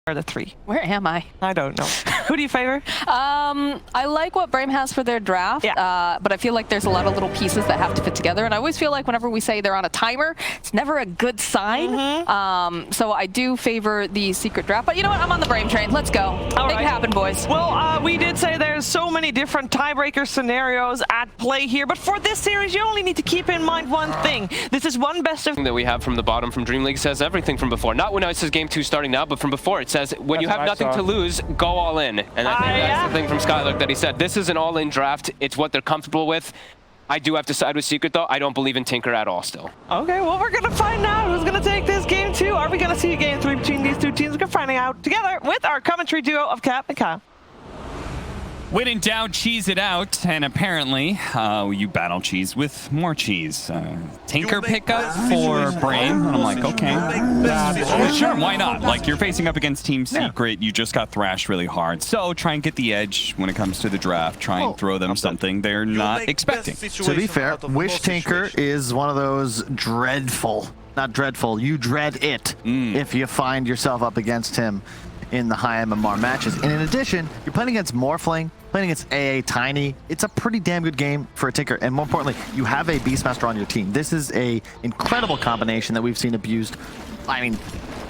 Or the 3. Where am I? I don't know. Who do you favor? I like what Brame has for their draft, but I feel like there's a lot of little pieces that have to fit together, and I always feel like whenever we say they're on a timer, it's never a good sign. So I do favor the secret draft, but you know what? I'm on the Brame train. Let's go. Make it happen, boys. Well, we did say there's so many different tiebreaker scenarios at play here, but for this series, you only need to keep in mind one thing. This is one best of... that we have from the bottom from Dream League says everything from before. Not when it says game 2 starting now, but from before. It says when you have nothing to lose, go all in. And I think that's the thing from Skylark that he said. This is an all-in draft. It's what they're comfortable with. I do have to side with Secret, though. I don't believe in Tinker at all still. Okay, well, we're going to find out who's going to take this game 2. Are we going to see a game 3 between these two teams? We're going to find out together with our commentary duo of Cap and Kyle. When in doubt, cheese it out, and apparently you battle cheese with more cheese. Tinker pickup for Brame, and I'm like, okay, sure, why not? Like, you're facing up against Team Secret, you just got thrashed really hard, so try and get the edge when it comes to the draft. Try and throw them something they're not expecting. To be fair, Wish Tinker is one of those dreadful, not dreadful, you dread it if you find yourself up against him in the high MMR matches. And in addition, you're playing against Morphling, playing against AA Tiny. It's a pretty damn good game for a Tinker. And more importantly, you have a Beastmaster on your team. This is a incredible combination that we've seen abused. I mean,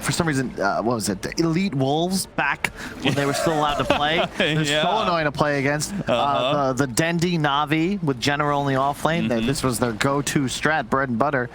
for some reason, what was it? The Elite Wolves back when they were still allowed to play. They're so annoying to play against. The Dendi Navi with General only off lane. This was their go-to strat, bread and butter.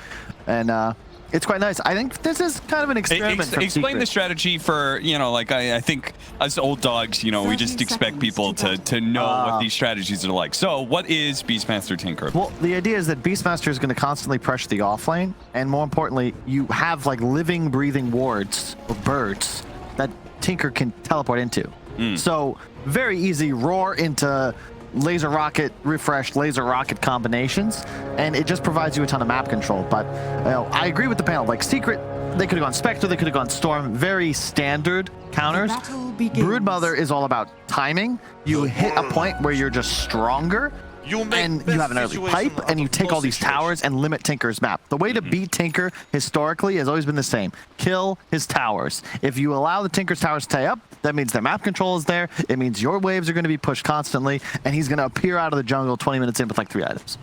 And it's quite nice. I think this is kind of an experiment. Explain the strategy for, you know, like I think as old dogs, you know, we just expect people to know what these strategies are like. So what is Beastmaster Tinker? Well, the idea is that Beastmaster is going to constantly pressure the offlane, and more importantly, you have like living, breathing wards or birds that Tinker can teleport into. So very easy, roar into laser rocket refresh, laser rocket combinations, and it just provides you a ton of map control. But you know, I agree with the panel. Like Secret, they could have gone Spectre, they could have gone Storm, very standard counters. Broodmother is all about timing. You hit a point where you're just stronger, and you have an early pipe, and you take all these towers and limit Tinker's map. The way to beat Tinker historically has always been the same. Kill his towers. If you allow the Tinker's towers to stay up, that means their map control is there. It means your waves are going to be pushed constantly, and he's going to appear out of the jungle 20 minutes in with like 3 items.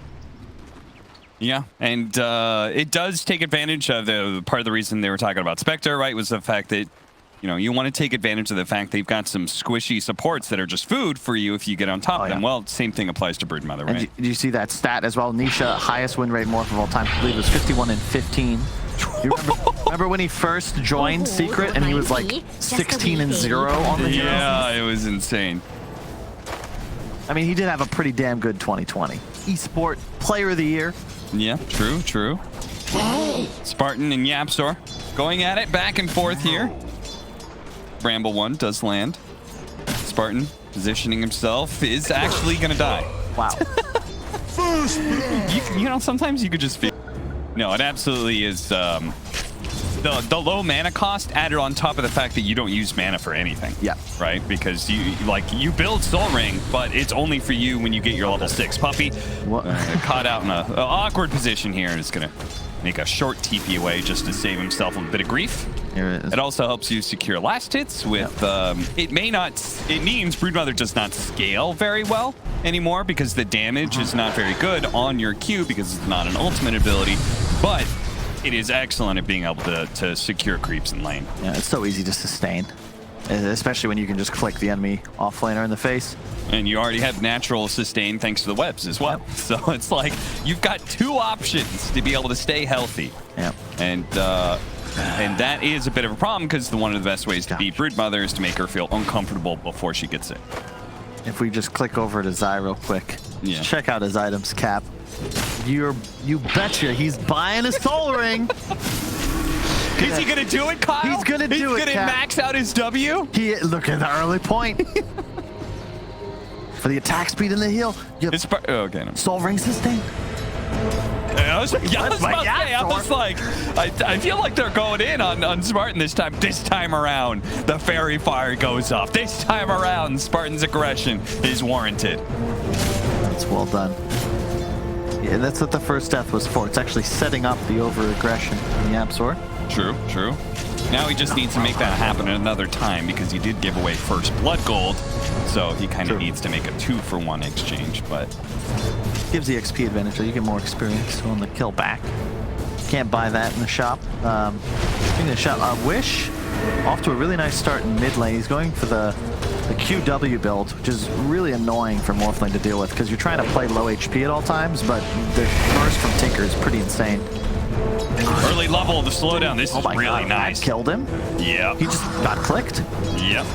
Yeah, and it does take advantage of the part of the reason they were talking about Spectre, right, was the fact that, you know, you want to take advantage of the fact they've got some squishy supports that are just food for you if you get on top of them. Well, same thing applies to Broodmother, right? And you see that stat as well. Nisha, highest win rate morph of all time. I believe it was 51 and 15. You remember when he first joined Secret and he was like 16 and 0 on the hero? Yeah, it was insane. I mean, he did have a pretty damn good 2020. Esport Player of the Year. Yeah, true, true. Spartan and Yapsor going at it back and forth here. Bramble 1 does land. Spartan positioning himself is actually going to die. Wow. You know, sometimes you could just feel... No, it absolutely is the low mana cost added on top of the fact that you don't use mana for anything. Yeah. Right? Because you build Soul Ring, but it's only for you when you get your level 6 puppy. Caught out in an awkward position here, and it's going to make a short TP away just to save himself a bit of grief. Here it is. It also helps you secure last hits with, it means Broodmother does not scale very well anymore because the damage is not very good on your Q because it's not an ultimate ability, but it is excellent at being able to secure creeps in lane. Yeah, it's so easy to sustain, especially when you can just click the enemy offlaner in the face. And you already have natural sustain thanks to the webs as well. Yep. So it's like you've got 2 options to be able to stay healthy. Yep. And that is a bit of a problem because one of the best ways to beat Broodmother is to make her feel uncomfortable before she gets it. If we just click over to Zai real quick, check out his items, Cap. You betcha he's buying a Soul Ring. Is he gonna do it, Kyle? He's gonna do it, He's gonna max out his W? Look at the early point. For the attack speed and the heal. Okay, no. Soul Ring sustain. I was like, I feel like they're going in on Spartan this time. This time around, the Fairy Fire goes off. This time around, Spartan's aggression is warranted. That's well done. Yeah, that's what the first death was for. It's actually setting up the over-aggression in the Absor. True, true. Now he just needs to make that happen another time because he did give away first blood gold. So he kind of needs to make a 2-for-1 exchange, but... Gives the XP advantage, so you get more experience on the kill back. Can't buy that in the shop. In the shop, Wish, off to a really nice start in mid lane. He's going for the QW build, which is really annoying for Morphling to deal with because you're trying to play low HP at all times, but the burst from Tinker is pretty insane. Early level, the slowdown. This is my really God, nice. that killed him. Yeah. He just got clicked. Yep.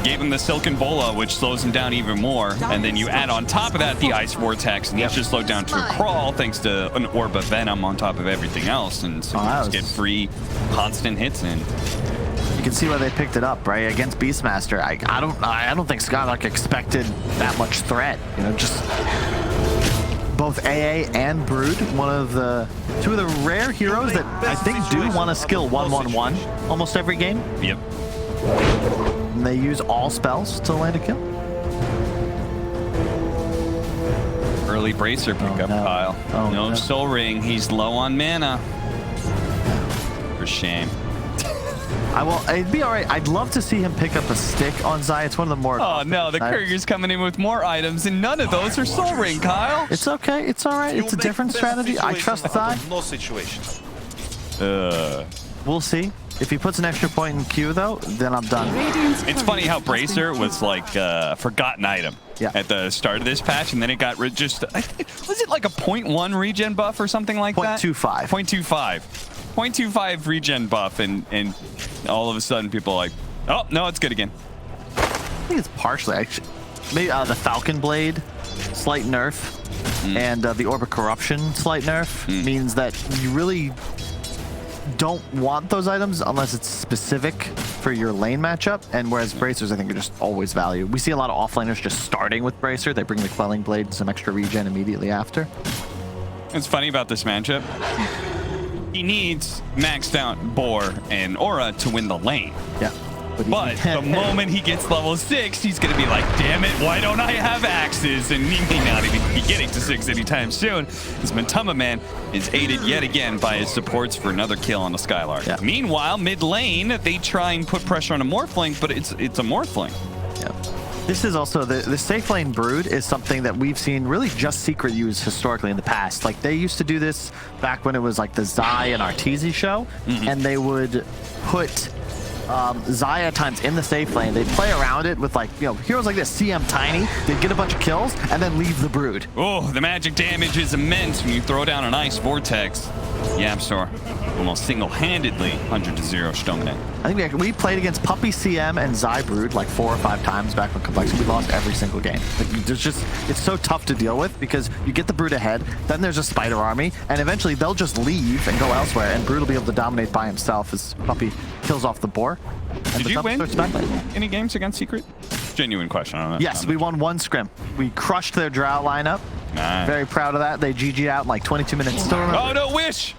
Gave him the Silken Bola, which slows him down even more. And then you add on top of that the Ice Vortex, and he's just slowed down to a crawl thanks to an Orb of Venom on top of everything else. And so you just get free, constant hits in. You can see why they picked it up, right? Against Beastmaster. I don't think Skylark expected that much threat. You know, just both AA and Brood, two of the rare heroes that I think do want to skill 1-1-1 almost every game. Yep. And they use all spells to land a kill. Early Bracer pickup, Kyle. No Soul Ring. He's low on mana. For shame. It'd be all right. I'd love to see him pick up a stick on Zai. It's one of the more... Oh, no. The courier's coming in with more items, and none of those are Soul Ring, Kyle. It's okay. It's all right. It's a different strategy. I trust Zai. No situation. We'll see. If he puts an extra point in Q, though, then I'm done. It's funny how Bracer was like a forgotten item at the start of this patch, and then it got was it like a 0.1 regen buff or something like that? 0.25. 0.25 regen buff, and all of a sudden people are like, oh, no, it's good again. I think it's partially, actually. Maybe the Falcon Blade, slight nerf, and the Orb of Corruption, slight nerf, means that you really don't want those items unless it's specific for your lane matchup, and whereas Bracers, I think, are just always value. We see a lot of offlaners just starting with Bracer. They bring the Quelling Blade and some extra regen immediately after. It's funny about this matchup. He needs maxed out Boar and Aura to win the lane. Yeah. But the moment he gets level 6, he's going to be like, damn it, why don't I have axes? And he may not even be getting to 6 anytime soon. As MATUMBAMAN is aided yet again by his supports for another kill on the Skylark. Yeah. Meanwhile, mid lane, they try and put pressure on a Morphling, but it's a Morphling. Yeah. This is also, the safe lane Brood is something that we've seen really just Secret use historically in the past. Like, they used to do this back when it was like the Zai and Arteezy show, and they would put Zai at times in the safe lane. They'd play around it with, like, you know, heroes like this, CM Tiny. They'd get a bunch of kills and then leave the Brood. Oh, the magic damage is immense when you throw down an Ice Vortex. Yabsor almost single-handedly 100-0 stoning it. I think we played against Puppy CM and Zai Brood like 4 or 5 times back when Complexity. We lost every single game. Like, it's so tough to deal with because you get the Brood ahead, then there's a Spider Army, and eventually they'll just leave and go elsewhere, and Brood will be able to dominate by himself as Puppy kills off the boar. Did you win any games against Secret? Genuine question on that. Yes, we won 1 scrim. We crushed their Drow lineup. Nice. Very proud of that. They GG'd out in like 22 minutes. Oh, no, Wish!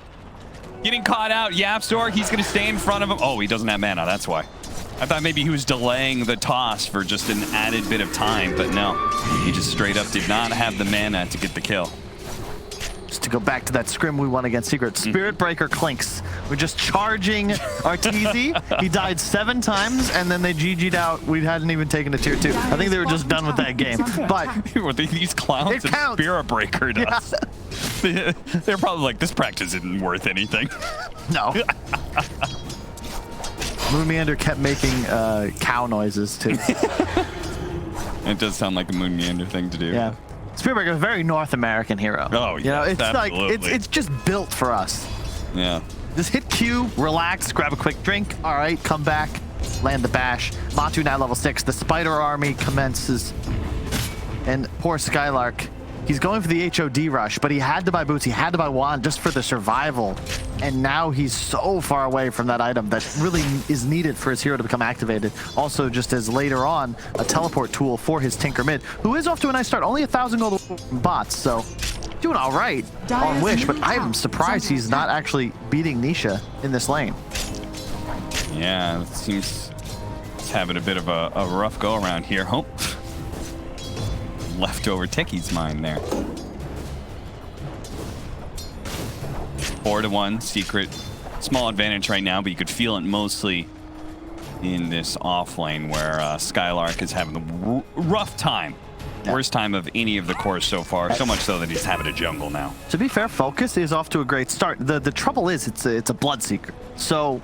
Getting caught out. Yapstor, he's going to stay in front of him. Oh, he doesn't have mana, that's why. I thought maybe he was delaying the toss for just an added bit of time, but no. He just straight up did not have the mana to get the kill. Just to go back to that scrim we won against Secret, Spirit Breaker Clinks. We're just charging Arteezy. He died 7 times, and then they GG'd out. We hadn't even taken a tier 2. I think they were just done with that game. But these clowns have Spirit Breakered us. They're probably like, this practice isn't worth anything. No. Moon Meander kept making cow noises, too. It does sound like a Moon Meander thing to do. Yeah. Spirit Breaker is a very North American hero. Oh, yeah, you know, it's absolutely. like it's just built for us. Yeah. Just hit Q, relax, grab a quick drink. All right, come back, land the bash. Matu now level 6. The Spider Army commences, and poor Skylark. He's going for the HOD rush, but he had to buy boots. He had to buy wand just for the survival. And now he's so far away from that item that really is needed for his hero to become activated. Also, just as later on, a teleport tool for his Tinker mid, who is off to a nice start. Only 1,000 gold bots, so doing all right on Wish, but I am surprised he's not actually beating Nisha in this lane. Yeah, it seems he's having a bit of a rough go around here. Oh. Leftover Techie's mind there. 4-1 Secret small advantage right now, but you could feel it mostly in this off lane where Skylark is having a rough time. Worst time of any of the cores so far, so much so that he's having a jungle now. To be fair, Focus is off to a great start. The trouble is it's a Bloodseeker. So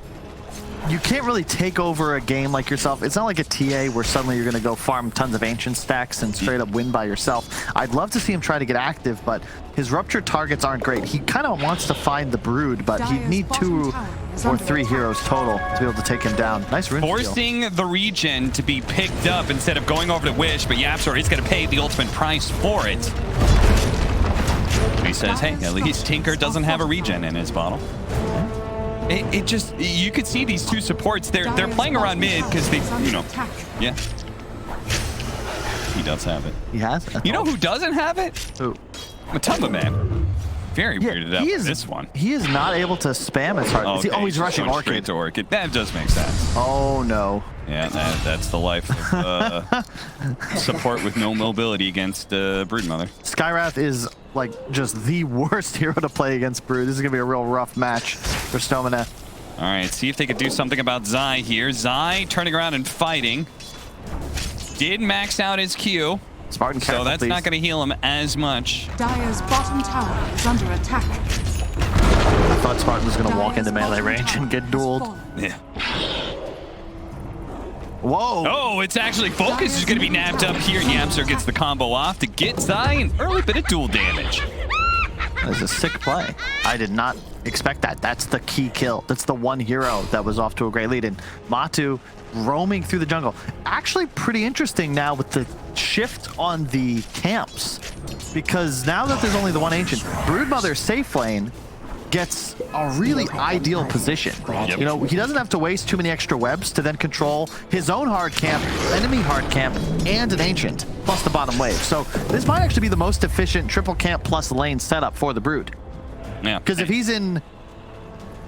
you can't really take over a game like yourself. It's not like a TA where suddenly you're going to go farm tons of Ancient stacks and straight up win by yourself. I'd love to see him try to get active, but his Rupture targets aren't great. He kind of wants to find the Brood, but he'd need 2 or 3 heroes total to be able to take him down. Nice rune Forcing the regen to be picked up instead of going over to Wish, but YapzOr is going to pay the ultimate price for it. He says, hey, at least Tinker doesn't have a regen in his bottle. It just, you could see these two supports, they're playing around mid because they, you know, yeah. He does have it. He has? You know who doesn't have it? Who? MATUMBAMAN. Very weirded out with this one. He is not able to spam as hard. Okay, He's rushing Orchid. Straight to Orchid. That does make sense. Oh, no. Yeah, that's the life of support with no mobility against Broodmother. Skywrath is like just the worst hero to play against Brood. This is going to be a real rough match for Stomina. All right, see if they could do something about Zai here. Zai turning around and fighting. Did max out his Q. Spartan, so that's not going to heal him as much. Dire's bottom tower is under attack. I thought Spartan was going to walk into melee range and get dueled. Yeah. Whoa. Oh, it's actually Focus is going to be nabbed up here, and YapzOr gets the combo off to get Zai an early bit of duel damage. That's a sick play. I did not expect that. That's the key kill. That's the one hero that was off to a great lead. And Matu roaming through the jungle. Actually pretty interesting now with the shift on the camps. Because now that there's only the one Ancient, Broodmother safe lane gets a really ideal position. Yep. You know, he doesn't have to waste too many extra webs to then control his own hard camp, enemy hard camp, and an Ancient, plus the bottom wave. So this might actually be the most efficient triple camp plus lane setup for the Brood. Yeah. Because if he's in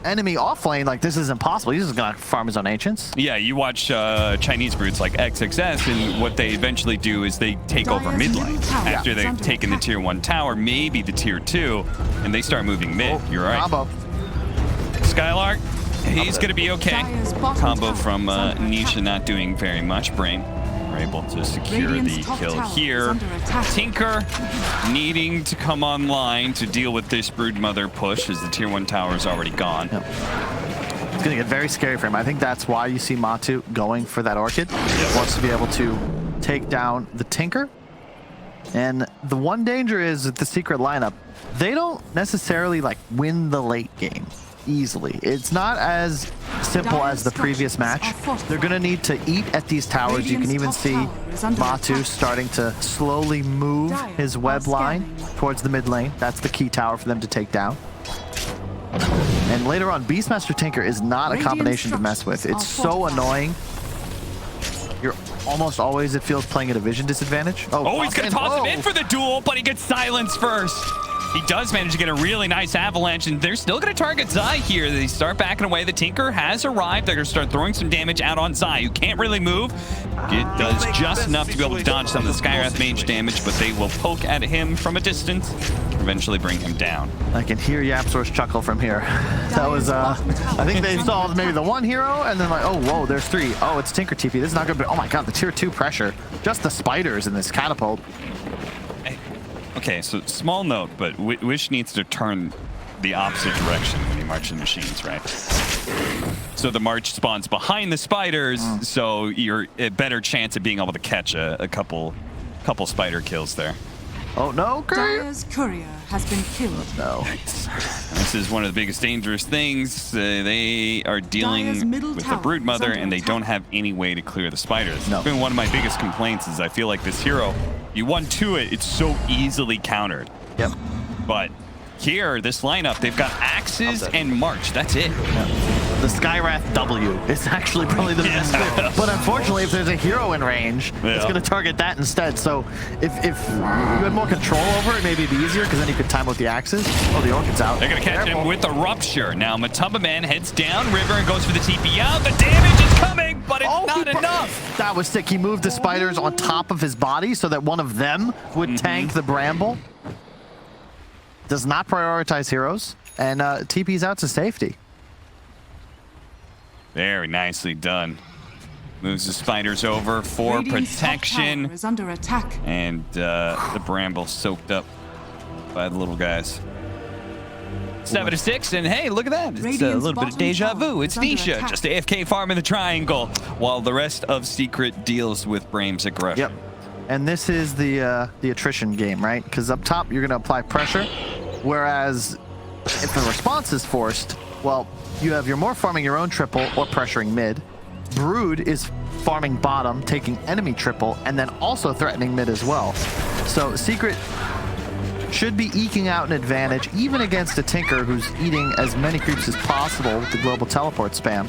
enemy off lane, like, this is impossible. He's just gonna farm his own Ancients. Yeah, you watch Chinese Broods like XXS, and what they eventually do is they take over mid lane. After they've taken the tier 1 tower, maybe the tier 2, and they start moving mid. You're right. Combo. Skylark, he's going to be okay. Combo from Nisha not doing very much. Brame are able to secure the kill here. Tinker needing to come online to deal with this Broodmother push as the tier 1 tower is already gone. Yep. It's going to get very scary for him. I think that's why you see Matu going for that Orchid. He wants to be able to take down the Tinker. And the one danger is with the secret lineup, they don't necessarily like win the late game easily. It's not as simple as the previous match. They're going to need to eat at these towers. You can even see Matu starting to slowly move his web line towards the mid lane. That's the key tower for them to take down. And later on, Beastmaster Tinker is not a combination to mess with. It's so annoying. You're almost always, it feels, playing at a vision disadvantage. Oh, he's going to toss him in for the duel, but he gets silenced first. He does manage to get a really nice avalanche, and they're still going to target Zai here. They start backing away. The Tinker has arrived. They're going to start throwing some damage out on Zai, who can't really move. It does just enough to be able to dodge some of the Skywrath mage damage, but they will poke at him from a distance, eventually bring him down. I can hear YapzOr's chuckle from here. That was, I think they saw maybe the one hero, and then like, oh, whoa, there's 3. Oh, it's Tinker TP. This is not going to be, oh my god, the tier 2 pressure. Just the spiders in this catapult. Okay, so small note, but Wish needs to turn the opposite direction when you march in machines, right? So the march spawns behind the spiders, so you're a better chance of being able to catch a couple spider kills there. Oh no, Dire's courier has been killed. No. This is one of the biggest dangerous things. They are dealing with the Broodmother, and they don't have any way to clear the spiders. No. It's been one of my biggest complaints is I feel like this hero, you 1-2 it's so easily countered. Yep. But here, this lineup, they've got axes and march. That's it. The Skywrath W is actually probably the best fit. But unfortunately, if there's a hero in range, it's going to target that instead. So if you had more control over it, maybe it'd be easier, because then you could time with the axes. Oh, the Orchid's out. They're going to catch him with the Rupture. Now, MATUMBAMAN heads down river and goes for the TP out. The damage is coming, but it's not enough. That was sick. He moved the spiders on top of his body so that one of them would tank the Bramble. Does not prioritize heroes, and TP's out to safety. Very nicely done. Moves the spiders over for Radiant's top protection. tower is under attack. And the bramble soaked up by the little guys. 7-6, and hey, look at that. It's a Radiant's little bit of bottom deja tower vu. It's is under Nisha, attack. just AFK farming the triangle, while the rest of Secret deals with Brame's aggression. Yep. And this is the attrition game, right? Because up top, you're going to apply pressure, whereas if the response is forced, well, you have you're more farming your own triple or pressuring mid. Brood is farming bottom, taking enemy triple, and then also threatening mid as well. So Secret should be eking out an advantage, even against a Tinker who's eating as many creeps as possible with the global teleport spam.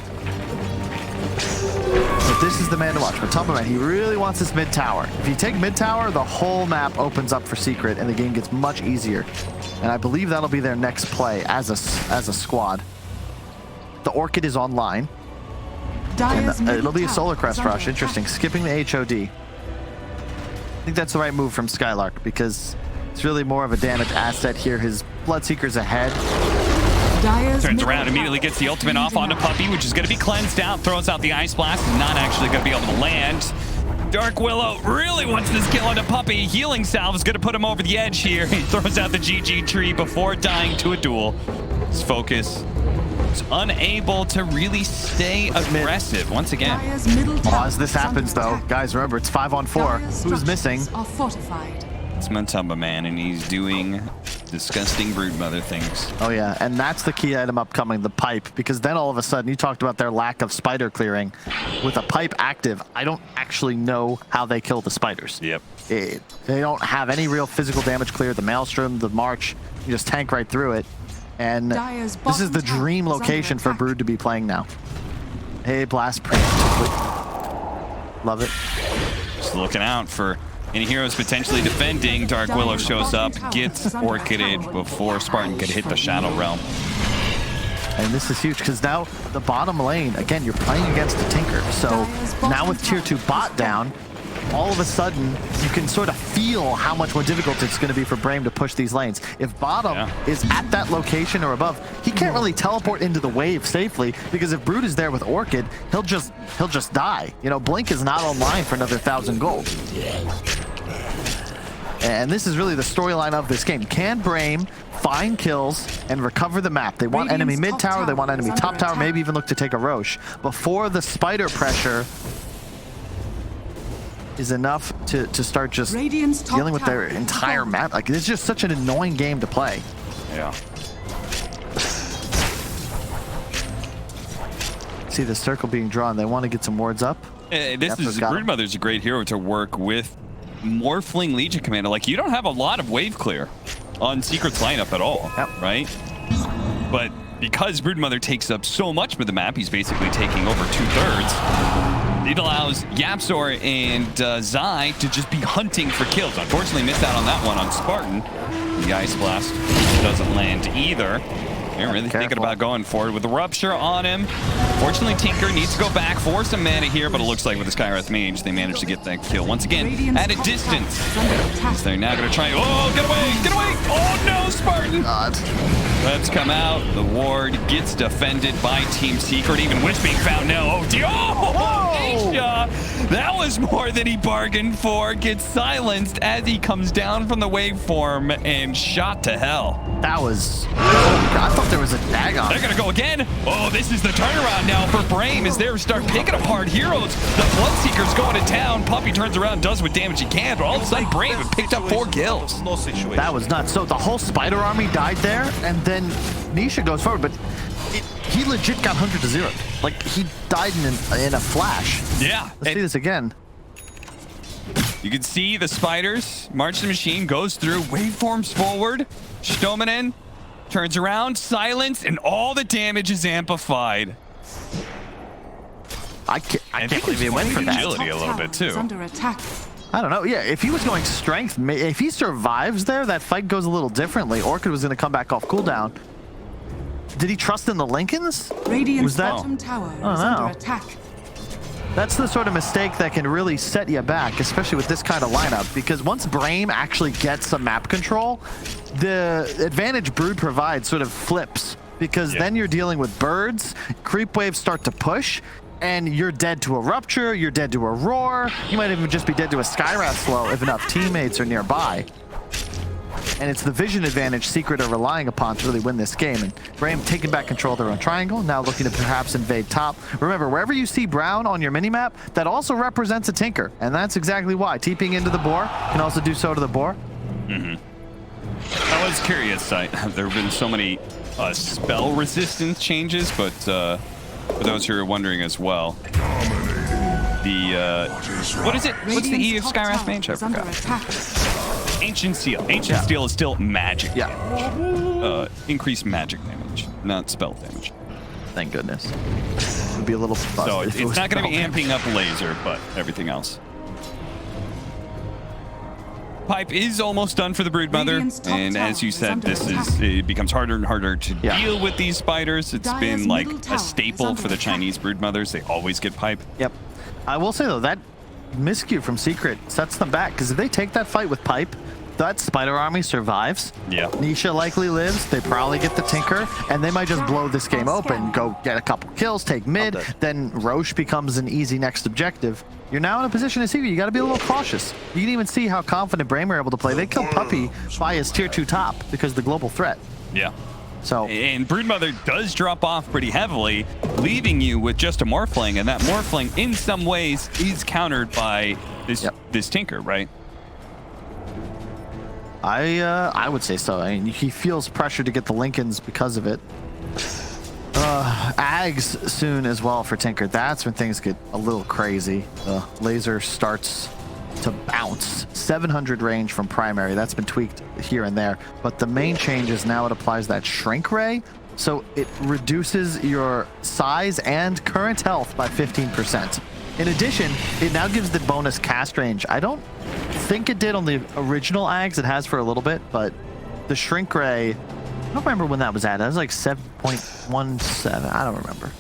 But this is the man to watch. MATUMBAMAN, he really wants this mid tower. If you take mid tower, the whole map opens up for Secret, and the game gets much easier. And I believe that'll be their next play as a squad. The Orchid is online. Dire's And middle it'll be a tower Solar is Crest under rush. Interesting. attack. Skipping the HOD. I think that's the right move from Skylark because it's really more of a damage asset here. His Bloodseeker's ahead. Dire's Turns middle around, immediately tower gets the is ultimate off being onto denied. Puppy, which is going to be cleansed out, throws out the Ice Blast, not actually going to be able to land. Dark Willow really wants this kill onto Puppy. Healing Salve is going to put him over the edge here. He throws out the GG tree before dying to a duel. His focus is unable to really stay aggressive once again. Dire's middle Oh, tower as this is under happens, though, attack. guys, remember, it's 5-on-4. Dire's Who's missing? structures are fortified. It's MATUMBAMAN, and he's doing disgusting Broodmother things. Oh, yeah, and that's the key item upcoming, the pipe, because then all of a sudden, you talked about their lack of spider clearing. With a pipe active, I don't actually know how they kill the spiders. Yep. They don't have any real physical damage clear. The Maelstrom, the March, you just tank right through it. And Dire's this is the bottom tower dream is under location for attack. Brood to be playing now. Hey, Blast Priest. Love it. Just looking out for any heroes potentially defending. Dark Willow shows up, gets Orchided before Spartan could hit the Shadow Realm. And this is huge because now the bottom lane, again, you're playing against a Tinker. So now with tier 2 bot down, all of a sudden you can sort of feel how much more difficult it's going to be for Brame to push these lanes. If bottom is at that location or above, he can't really teleport into the wave safely because if Brood is there with Orchid, he'll just die. You know, Blink is not online for another 1,000 gold. And this is really the storyline of this game. Can Brame find kills and recover the map? They want enemy mid tower, they want enemy top tower, maybe even look to take a Roche before the spider pressure is enough to start just Radiant's top dealing with their tower is entire falling. map. Like, it's just such an annoying game to play. Yeah. See the circle being drawn. They want to get some wards up. Broodmother's a great hero to work with Morphling Legion Commander. Like, you don't have a lot of wave clear on Secret's lineup at all, right? But because Broodmother takes up so much of the map, he's basically taking over 2/3. It allows Yapzor and Zai to just be hunting for kills. Unfortunately, missed out on that one on Spartan. The Ice Blast doesn't land either. They're really thinking about going forward with the Rupture on him. Fortunately, Tinker needs to go back for some mana here, but it looks like with the Skywrath Mage, they managed to get that kill once again at a distance. So they're now going to try. Oh, get away! Get away! Oh no, Spartan! God. Let's come out. The ward gets defended by Team Secret. Even Witch being found now. Oh, Nisha! That was more than he bargained for. Gets silenced as he comes down from the waveform and shot to hell. That was... I thought there was a Dagon. They're going to go again. Oh, this is the turnaround now for Brame as they start picking apart heroes. The Bloodseeker's going to town. Puppy turns around, does what damage he can, but all of a sudden Brame had picked up 4 kills. That was nuts. So the whole spider army died there, and then Nisha goes forward, but he legit got 100 to 0. Like, he died in a flash. Yeah. Let's see this again. You can see the spiders. March the Machine goes through, waveforms forward. Stominen turns around, silence, and all the damage is amplified. I can't believe he went for that. Agility a little bit, too. Under attack. I don't know. Yeah, if he was going strength, if he survives there, that fight goes a little differently. Orchid was going to come back off cooldown. Did he trust in the Lincolns? Radiant's Was that- bottom tower Oh, is no. under attack. That's the sort of mistake that can really set you back, especially with this kind of lineup, because once Brame actually gets some map control, the advantage Brood provides sort of flips, because then you're dealing with birds, creep waves start to push, and you're dead to a rupture, you're dead to a roar, you might even just be dead to a Skywrath slow if enough teammates are nearby. And it's the vision advantage Secret are relying upon to really win this game. And Brame taking back control of their own triangle, now looking to perhaps invade top. Remember, wherever you see brown on your minimap, that also represents a Tinker. And that's exactly why. TPing into the boar can also do so to the boar. I was curious. There have been so many spell resistance changes, but for those who are wondering as well, the what is it? What's the E of Skywrath Mage? I forgot. Ancient Steel. Ancient Steel is still magic damage. Increased magic damage, not spell damage. Thank goodness. It would be a little fuzzy. So it's not going to be amping up laser, but everything else. Pipe is almost done for the Broodmother, and as you said, it becomes harder and harder to deal with these spiders. It's been like a staple for the Chinese Broodmothers. They always get pipe. Yep. I will say though, that miscue from Secret sets them back, because if they take that fight with pipe, that spider army survives. Yeah. Nisha likely lives. They probably get the Tinker, and they might just blow this game open, go get a couple kills, take mid, then Roche becomes an easy next objective. You're now in a position to see you got to be a little cautious. You can even see how confident Brame are able to play. They killed Puppy by his tier 2 top because of the global threat. Yeah. So, and Broodmother does drop off pretty heavily, leaving you with just a Morphling, and that Morphling in some ways is countered by this Tinker, right? I would say so. I mean, he feels pressure to get the Lincolns because of it. Ags soon as well for Tinker. That's when things get a little crazy. The laser starts to bounce. 700 range from primary. That's been tweaked here and there. But the main change is now it applies that shrink ray. So it reduces your size and current health by 15%. In addition, it now gives the bonus cast range. I don't think it did on the original Ags. It has for a little bit, but the shrink ray, I don't remember when that was added. That was like 7.17. I don't remember.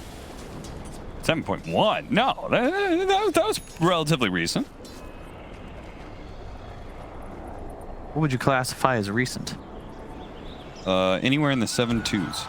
7.1? No, that was relatively recent. What would you classify as recent? Anywhere in the 7.2s.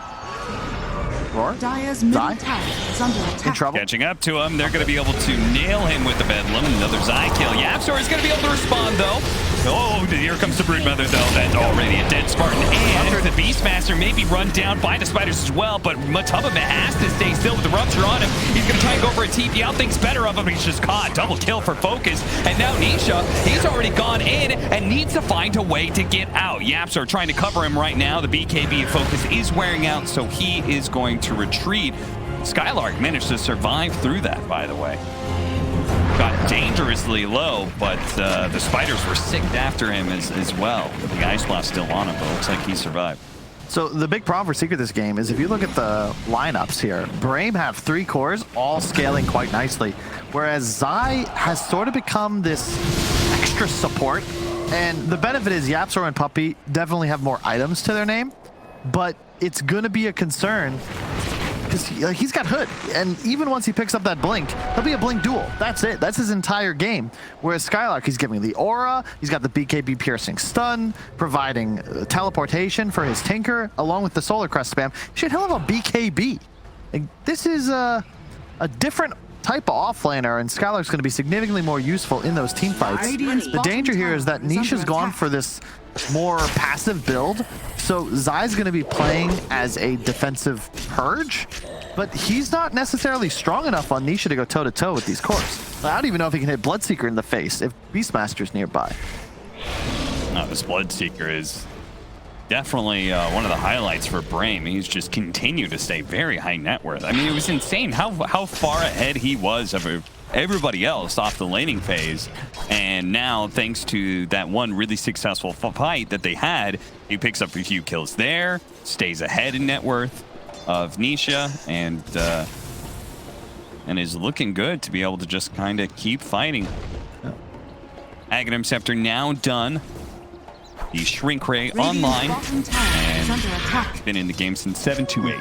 Roar? Dire's middle tower is under attack. In trouble? Catching up to him, they're going to be able to nail him with the Bedlam. Another Zai kill. Yapstor is going to be able to respond, though. Oh, here comes the Broodmother, though. That's already a dead Spartan. And the Beastmaster may be run down by the spiders as well, but MATUMBAMAN has to stay still with the Rupture on him. He's going to try and go for a TP out. Thinks better of him. He's just caught. Double kill for Focus. And now Nisha, he's already gone in and needs to find a way to get out. Yapstor trying to cover him right now. The BKB Focus is wearing out, so he is going to retreat. Skylark managed to survive through that, by the way. Got dangerously low, but the spiders were sicked after him as well. The Ice Blast still on him, but looks like he survived. So the big problem for Secret this game is if you look at the lineups here, Brame have 3 cores, all scaling quite nicely, whereas Zai has sort of become this extra support. And the benefit is Yapsor and Puppy definitely have more items to their name, but it's going to be a concern because he's got Hood, and even once he picks up that Blink, he'll be a Blink duel. That's it. That's his entire game. Whereas Skylark, he's giving the Aura, he's got the BKB Piercing Stun, providing teleportation for his Tinker, along with the Solar Crest spam. Shit, he'll have a BKB. Like, this is a different type of offlaner, and Skylark's going to be significantly more useful in those team fights. The danger here is that Nisha's gone for this more passive build, so Zai's going to be playing as a defensive purge, but he's not necessarily strong enough on Nisha to go toe-to-toe with these cores. I don't even know if he can hit Bloodseeker in the face if Beastmaster's nearby. No, this Bloodseeker is definitely one of the highlights for Brame. He's just continued to stay very high net worth. I mean, it was insane how far ahead he was of everybody else off the laning phase. And now, thanks to that one really successful fight that they had, he picks up a few kills there, stays ahead in net worth of Nisha, and is looking good to be able to just kind of keep fighting. Aghanim Scepter now done. The Shrink Ray online, and been in the game since 728.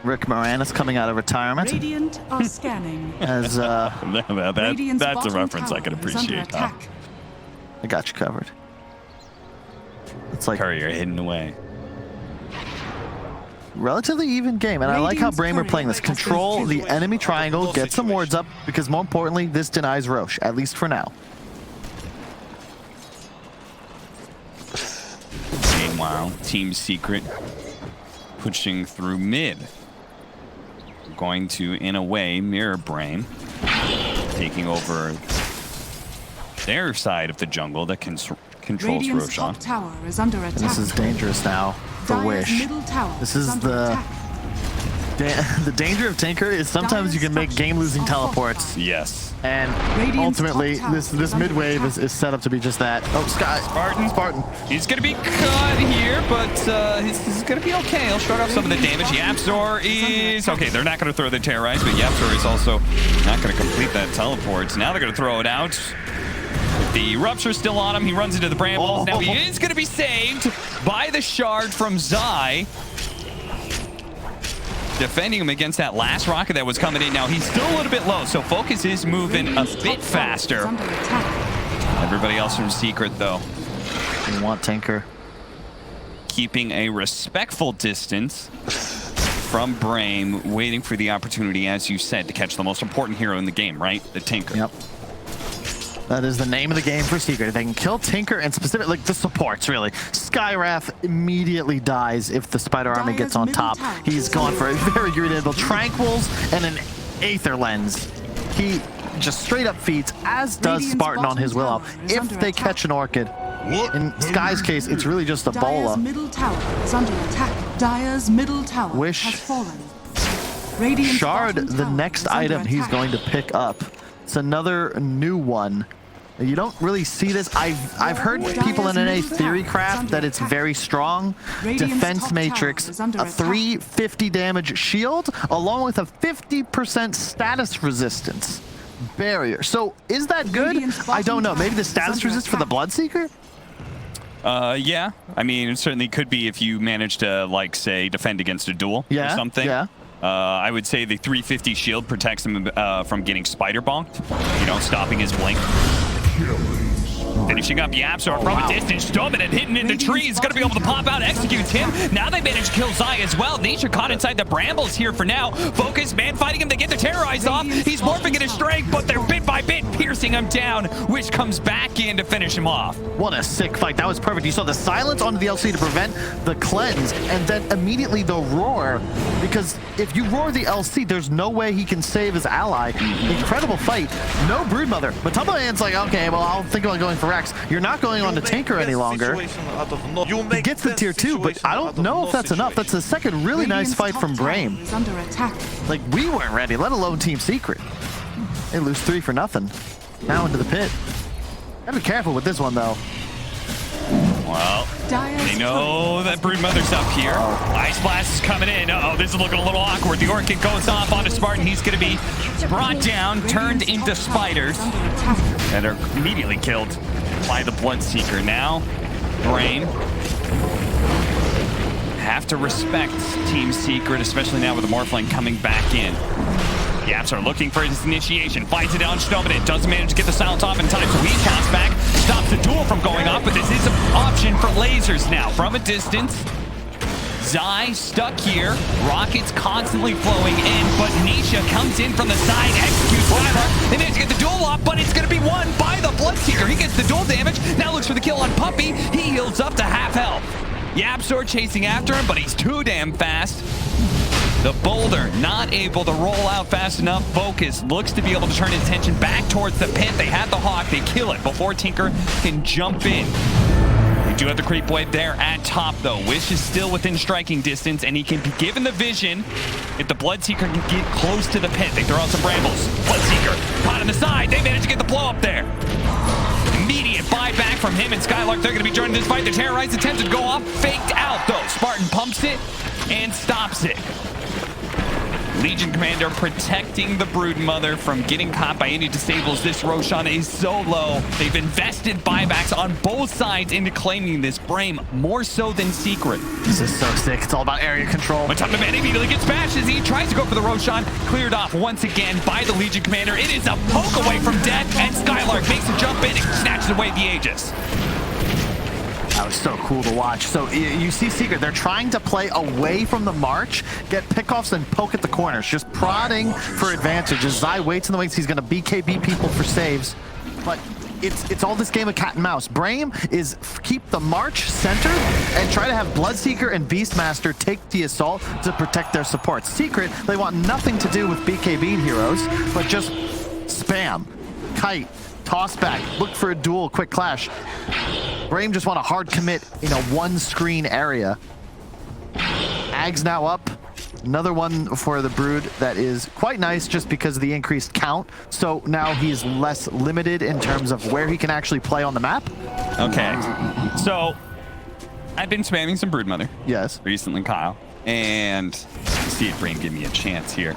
Rick Moranis coming out of retirement. Radiant are scanning. As that's a reference I can appreciate. I got you covered. It's like Courier hidden away. relatively even game, and I like how Brame are playing this. Control the enemy triangle, get some wards up, because more importantly, this denies Roche, at least for now. Meanwhile, Team Secret pushing through mid. Going to, in a way, mirror Brame, taking over their side of the jungle that controls Radiant's Roshan. top tower is under attack. This is dangerous now for Dire's Wish. middle tower This is under the attack. the danger of Tinker is sometimes you can make game-losing teleports, Yes. and Radiant's ultimately top tower this is mid under wave attack. is set up to be just that. Oh, Spartan. He's going to be caught here, but he's going to be okay. He'll short off some of the damage. Yapzor is... Okay, they're not going to throw the Terrorize, but Yapzor is also not going to complete that teleport. So now they're going to throw it out. The Rupture still on him. He runs into the Brambles. Now he is going to be saved by the Shard from Zai. Defending him against that last rocket that was coming in. Now he's still a little bit low, so Focus is moving a Radiant's bit top tower faster. is under attack. Everybody else from Secret, though, You want Tinker. keeping a respectful distance from Brame, waiting for the opportunity, as you said, to catch the most important hero in the game, right? The Tinker. Yep. That is the name of the game for Secret. If they can kill Tinker and specifically like the supports, really. Skywrath immediately dies if the Spider Army gets on top. He's gone for a very greedy little Tranquils and an Aether Lens. He just straight up feeds, as does Radiant's Spartan on his will bottom out. tower is If under they attack. catch an Orchid, in Sky's case, it's really just a Dire's Bola. middle tower is under attack. Dire's middle tower Wish. has fallen. Radiant's Shard, bottom the tower next is under item he's attack. going to pick up. It's another new one. You don't really see this. I've heard people in NA theory craft that it's very strong. Defense matrix, a 350 damage shield, along with a 50% status resistance barrier. So is that good? I don't know. Maybe the status resist for the Bloodseeker? Yeah. I mean, it certainly could be if you manage to, like, say, defend against a duel or something. Yeah. I would say the 350 shield protects him from getting spider bonked, you know, stopping his blink. Finishing up Yapzor from a distance. Dominant hidden in the trees. Going to be able to pop out, executes him. Now they manage to kill Zai as well. Nisha caught inside the brambles here for now. Focus, man fighting him. They get the Terrorize off. He's morphing into strength, but they're bit by bit piercing him down. Wish comes back in to finish him off. What a sick fight. That was perfect. You saw the silence onto the LC to prevent the cleanse, and then immediately the roar. Because if you roar the LC, there's no way he can save his ally. Incredible fight. No Broodmother. But Tumbaman's like, okay, well, I'll think about going for Rex. You're not going on to Tinker any longer. He gets the tier 2, but I don't know if that's enough. That's the second really nice fight from Brame. Is under attack. Like, we weren't ready, let alone Team Secret. They lose 3 for nothing. Now into the pit. Gotta be careful with this one, though. Well, Dire's they know that Broodmother's up here. Ice Blast is coming in. Uh-oh, this is looking a little awkward. The Orchid goes off onto Spartan. He's going to be brought down, turned into spiders, under attack. and are immediately killed by the Bloodseeker. Now, Brame have to respect Team Secret, especially now with the Morphling coming back in. Yaps are looking for his initiation. Fights it down, Snowman. Doesn't manage to get the silence off in time, so he comes back, stops the duel from going off, but this is an option for lasers now. From a distance, Zai stuck here. Rockets constantly flowing in, but Nisha comes in from the side, executes Skylar. They manage to get the duel off, but it's going to be won by the Bloodseeker. He gets the duel damage, now looks for the kill on Puppy. He heals up to half health. Yapzor chasing after him, but he's too damn fast. The Boulder not able to roll out fast enough. Focus looks to be able to turn his attention back towards the pit. They have the Hawk. They kill it before Tinker can jump in. They do have the creep wave there at top, though. Wish is still within striking distance, and he can be given the vision if the Bloodseeker can get close to the pit. They throw out some brambles. Bloodseeker caught on the side. They manage to get the blow up there. Immediate buyback from him and Skylark. They're going to be joining this fight. The Terrorize attempted to go off. Faked out, though. Spartan pumps it and stops it. Legion Commander protecting the Broodmother from getting caught by any disables. This Roshan is so low. They've invested buybacks on both sides into claiming this. Brame more so than Secret. This is so sick. It's all about area control. MATUMBAMAN immediately gets bashed as he tries to go for the Roshan. Cleared off once again by the Legion Commander. It is a poke away from death, and Skylark makes a jump in and snatches away the Aegis. was so cool to watch. So you see Secret, they're trying to play away from the march, get pickoffs and poke at the corners, just prodding for advantage. As Zai waits in the wings, he's going to BKB people for saves. But it's all this game of cat and mouse. Brame is keep the march centered and try to have Bloodseeker and Beastmaster take the assault to protect their support. Secret, they want nothing to do with BKB heroes, but just spam, kite, toss back, look for a duel, quick clash. Brame just want a hard commit in a one screen area. Ag's now up. Another one for the Brood that is quite nice just because of the increased count. So now he's less limited in terms of where he can actually play on the map. Okay. So I've been spamming some Broodmother. Yes. Recently, Kyle. And see if Brame give me a chance here.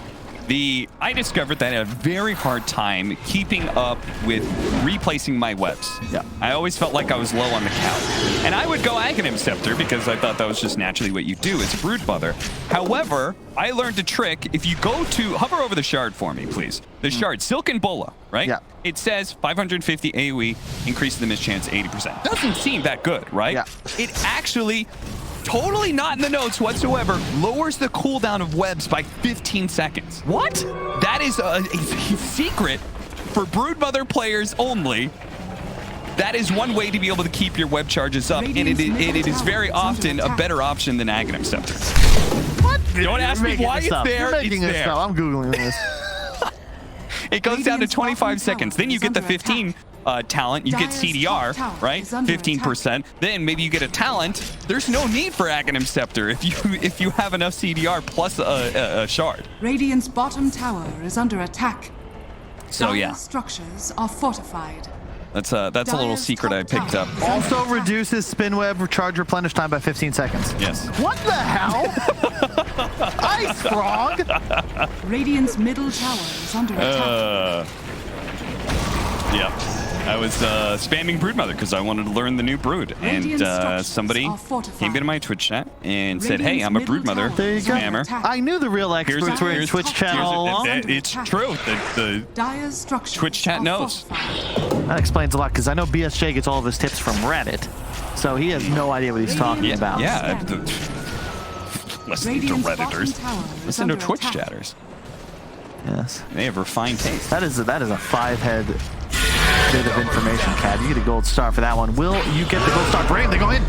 I discovered that I had a very hard time keeping up with replacing my webs. Yeah. I always felt like I was low on the count. And I would go Aghanim Scepter because I thought that was just naturally what you do as a Broodmother. However, I learned a trick. If you go to, hover over the shard for me, please. The shard, Silken Bola, right? Yeah. It says 550 AoE, increases the mischance 80%. Doesn't seem that good, right? Yeah. It actually, totally not in the notes whatsoever, lowers the cooldown of webs by 15 seconds. What? That is a secret for Broodmother players only. That is one way to be able to keep your web charges up, and it is very often a better option than Aghanim Scepter. What? Don't ask me why it's there. You're making It's this there. up. I'm Googling this. It goes down to 25 seconds. Then you get the 15 talent. You get CDR, right? 15%. Then maybe you get a talent. There's no need for Aghanim Scepter if you have enough CDR plus a shard. Radiant's bottom tower is under attack. So Dire's yeah, structures are fortified. that's a little secret I picked up. Also reduces spin web charge replenish time by 15 seconds. Yes. What the hell? Ice Frog? Radiant's middle tower is under attack. Yeah. I was spamming Broodmother because I wanted to learn the new Brood, and somebody came into my Twitch chat and said, "Hey, I'm a Broodmother There you go. spammer." I knew the real experts were in Twitch chat all along. It's true. The Dire's structures Twitch chat are knows. fortified. That explains a lot because I know BSJ gets all of his tips from Reddit, so he has no idea what he's talking about. Yeah. Listen to Radiant's Redditors. bottom tower is Listen to under Twitch attack. chatters. Yes. They have refined taste. That is a 5-head bit of information, Cad. You get a gold star for that one. Will you get the gold star? Brame, they go in.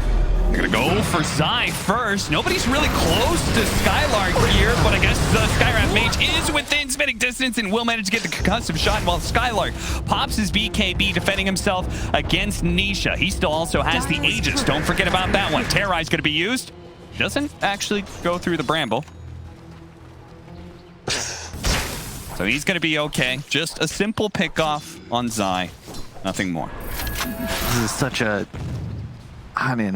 They're gonna go for Zai first. Nobody's really close to Skylark here, but I guess the Skywrath Mage is within spitting distance and will manage to get the concussive shot while Skylark pops his BKB, defending himself against Nisha. He still also has the Aegis. Don't forget about that one. Terrorize gonna be used. Doesn't actually go through the Bramble. So he's gonna be okay. Just a simple pick-off on Zai. Nothing more. This is such a... I mean,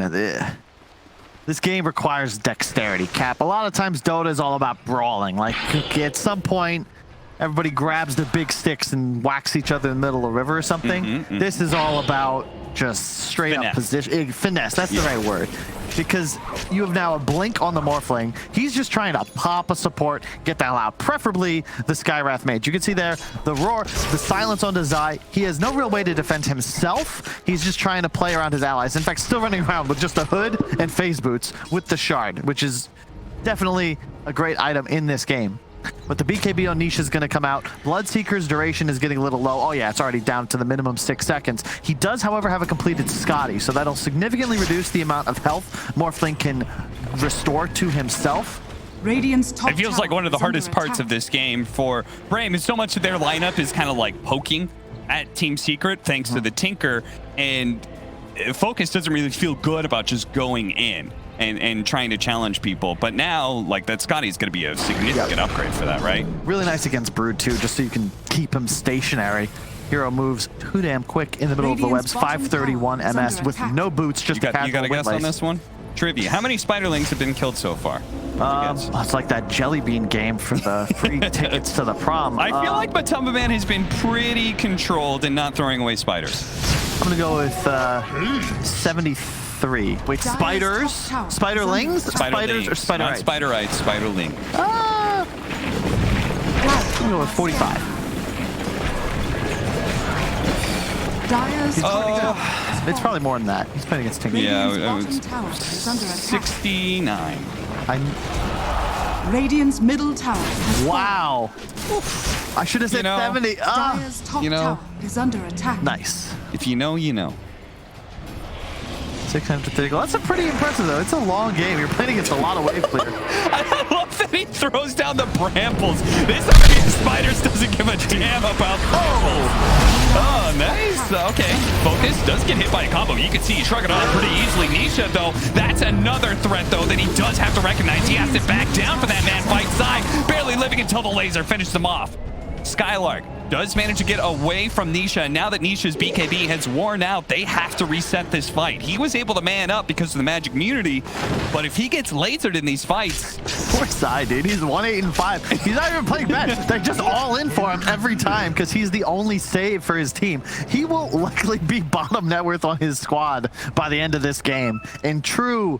this game requires dexterity, Cap. A lot of times Dota is all about brawling. Like, at some point, everybody grabs their big sticks and whacks each other in the middle of a river or something. This is all about just straight up position. Finesse, that's the right word. Because you have now a blink on the Morphling. He's just trying to pop a support, get the hell out. Preferably the Skywrath Mage. You can see there the roar, the silence on Zai. He has no real way to defend himself. He's just trying to play around his allies. In fact, still running around with just a hood and phase boots with the shard, which is definitely a great item in this game. But the BKB on Nisha is going to come out. Bloodseeker's duration is getting a little low. Oh yeah, it's already down to the minimum 6 seconds. He does, however, have a completed Scotty, so that'll significantly reduce the amount of health Morphling can restore to himself. Radiant's top It feels like one of the hardest parts of this game for Brame is so much of their lineup is kind of like poking at Team Secret thanks to the Tinker, and Focus doesn't really feel good about just going in and trying to challenge people. But now, like, that Scotty's going to be a significant upgrade for that, right? Really nice against Brood, too, just so you can keep him stationary. Hero moves too damn quick in the middle of the webs. 531 MS with no boots, just a You got a guess on this one? Trivia. How many Spiderlings have been killed so far? It's like that jelly bean game for the free tickets to the prom. I feel like Matumbaman has been pretty controlled in not throwing away spiders. I'm going to go with 73. Wait, spiders? Spiderlings? Spiders or spider Not spiderites, spiderling. I'm going to go with 45. Dire's top tower. It's probably more than that. He's playing against Tinker. Radiant's Yeah, bottom tower is under attack. 69. Radiant's middle tower has Wow. I should have said 70. fallen. Dire's top tower is under attack. Nice. If you know, you know. 630 gold. That's a pretty impressive, though. It's a long game. You're playing against a lot of wave clear. I love that he throws down the brambles. This army of spiders doesn't give a damn about brambles. Oh, nice. Okay. Focus does get hit by a combo. You can see he shrug it off pretty easily. Nisha, though, that's another threat, though, that he does have to recognize. He has to back down for that man fight side. Barely living until the laser finishes him off. Skylark does manage to get away from Nisha, and now that Nisha's BKB has worn out, they have to reset this fight. He was able to man up because of the magic immunity, but if he gets lasered in these fights... Poor side, dude. He's 1-8-5. He's not even playing bad. They're just all in for him every time because he's the only save for his team. He will likely be bottom net worth on his squad by the end of this game in true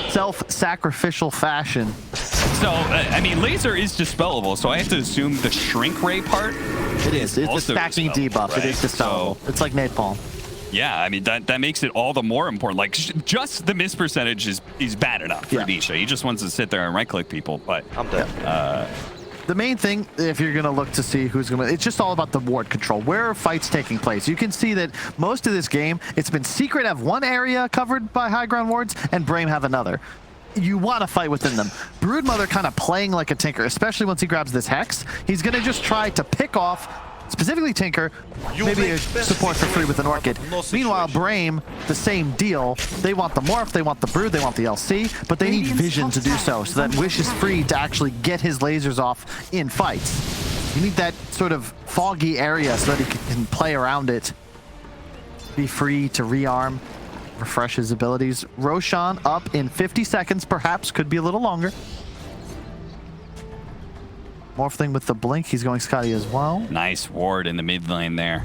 self-sacrificial fashion. So, I mean, laser is dispellable, so I have to assume the shrink ray part It's a also stacking dispellable, debuff. It is dispellable. So, It's like napalm. yeah, I mean, that makes it all the more important. Like, just the miss percentage is bad enough for Nisha. He just wants to sit there and right-click people, but... I'm dead. The main thing, if you're going to look to see who's going to... It's just all about the ward control. Where are fights taking place? You can see that most of this game, it's been Secret have one area covered by high ground wards, and Brame have another. You want to fight within them. Broodmother kind of playing like a Tinker, especially once he grabs this Hex. He's going to just try to pick off, specifically Tinker, maybe a support for free with an Orchid. Meanwhile, Brame, the same deal. They want the Morph, they want the Brood, they want the LC, but they need Vision to do so that Wish is free to actually get his lasers off in fights. You need that sort of foggy area so that he can play around it, be free to rearm, refresh his abilities. Roshan up in 50 seconds, perhaps. Could be a little longer. Morph thing with the blink. He's going Scotty as well. Nice ward in the mid lane there.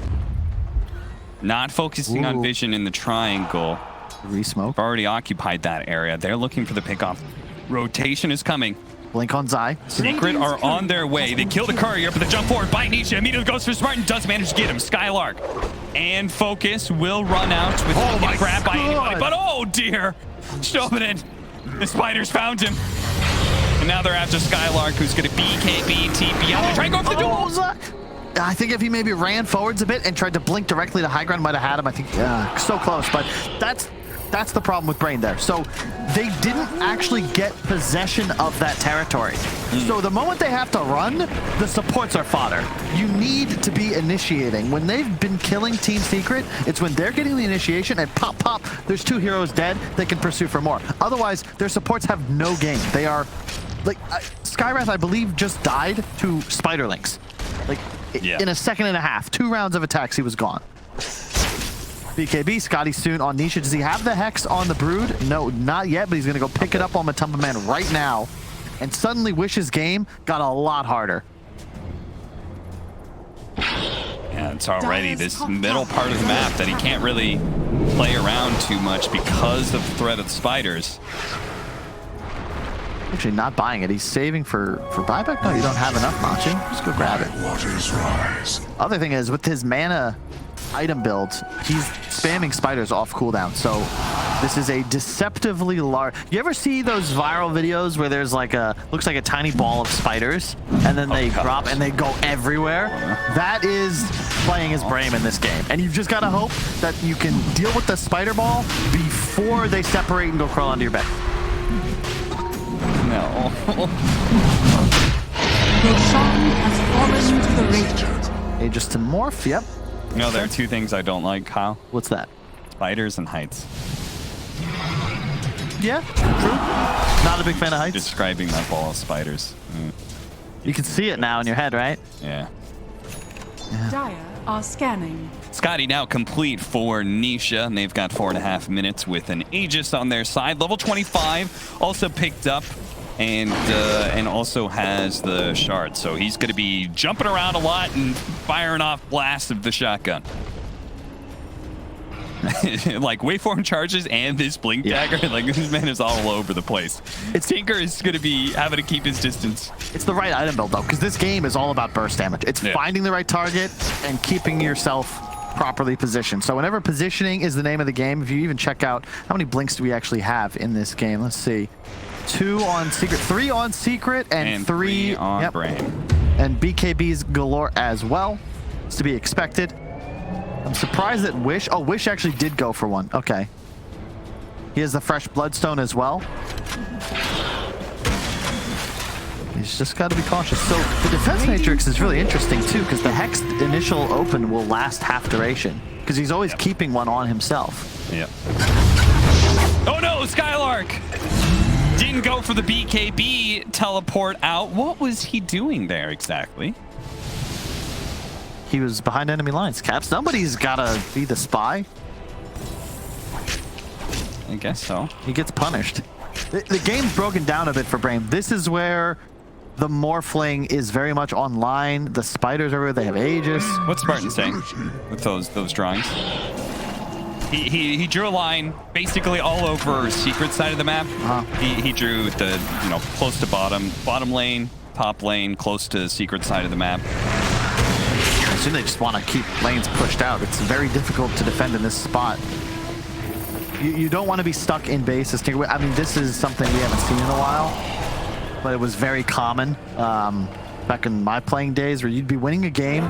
Not focusing on vision in the triangle. Resmoke. Already occupied that area. They're looking for the pickoff. Rotation is coming. Blink on Zai. Secret are on their way. They kill the courier, but the jump forward by Nisha immediately goes for Smart and does manage to get him. Skylark and Focus will run out with no grab by anybody. But oh dear, Shobinin, the spiders found him. And now they're after Skylark, who's going to BKB, TP out. They're trying to go for the duel. I think if he maybe ran forwards a bit and tried to blink directly to high ground, might have had him. I think so close, but that's the problem with Brame there. So they didn't actually get possession of that territory. So the moment they have to run, the supports are fodder. You need to be initiating. When they've been killing Team Secret, it's when they're getting the initiation and pop, pop, there's 2 heroes dead, they can pursue for more. Otherwise, their supports have no game. They are, like, Skywrath, I believe, just died to Spiderlings. Like, in a second and a half. 2 rounds of attacks, he was gone. BKB, Scotty soon on Nisha. Does he have the Hex on the Brood? No, not yet, but he's going to go pick it up on MATUMBAMAN right now. And suddenly Wish's game got a lot harder. Yeah, it's already this middle part of the map that he can't really play around too much because of the threat of the spiders. Actually not buying it. He's saving for buyback? No, you don't have enough, Machi. Just go grab it. Waters rise. Other thing is, with his mana item build, he's spamming spiders off cooldown. So this is a deceptively large... You ever see those viral videos where there's like looks like a tiny ball of spiders and then they drop and they go everywhere? That is playing as Brame in this game. And you've just got to hope that you can deal with the spider ball before they separate and go crawl under your bed. No. Roshan has fallen to the Radiant. Aegis to Morph, yep. No, there are 2 things I don't like, Kyle. What's that? Spiders and heights. Yeah, true. Not a big fan of heights. Describing that ball of spiders. You can see it now in your head, right? Yeah. Dire are scanning. Scotty now complete for Nisha, and they've got 4.5 minutes with an Aegis on their side. Level 25 also picked up and also has the shard. So he's going to be jumping around a lot and firing off blasts of the shotgun. Like waveform charges and this blink dagger, like this man is all over the place. Tinker is going to be having to keep his distance. It's the right item build though, because this game is all about burst damage. It's finding the right target and keeping yourself properly positioned. So whenever positioning is the name of the game, if you even check out how many blinks do we actually have in this game, let's see. 2 on secret, 3 on secret, and 3 on yep. Brame. And BKBs galore as well. It's to be expected. I'm surprised that Wish, oh, Wish actually did go for one. Okay. He has the fresh Bloodstone as well. He's just got to be cautious. So the defense matrix is really interesting too, because the Hex initial open will last half duration, because he's always keeping one on himself. Yep. Oh no, Skylark! Didn't go for the BKB teleport out. What was he doing there exactly? He was behind enemy lines. Cap, somebody's got to be the spy. I guess so. He gets punished. The game's broken down a bit for Brame. This is where the Morphling is very much online. The spiders are where they have Aegis. What's Spartan saying with those drawings? He drew a line basically all over secret side of the map. He drew the, you know, close to bottom lane, top lane, close to secret side of the map. I assume they just want to keep lanes pushed out. It's very difficult to defend in this spot. You don't want to be stuck in base. I mean, this is something we haven't seen in a while, but it was very common back in my playing days, where you'd be winning a game,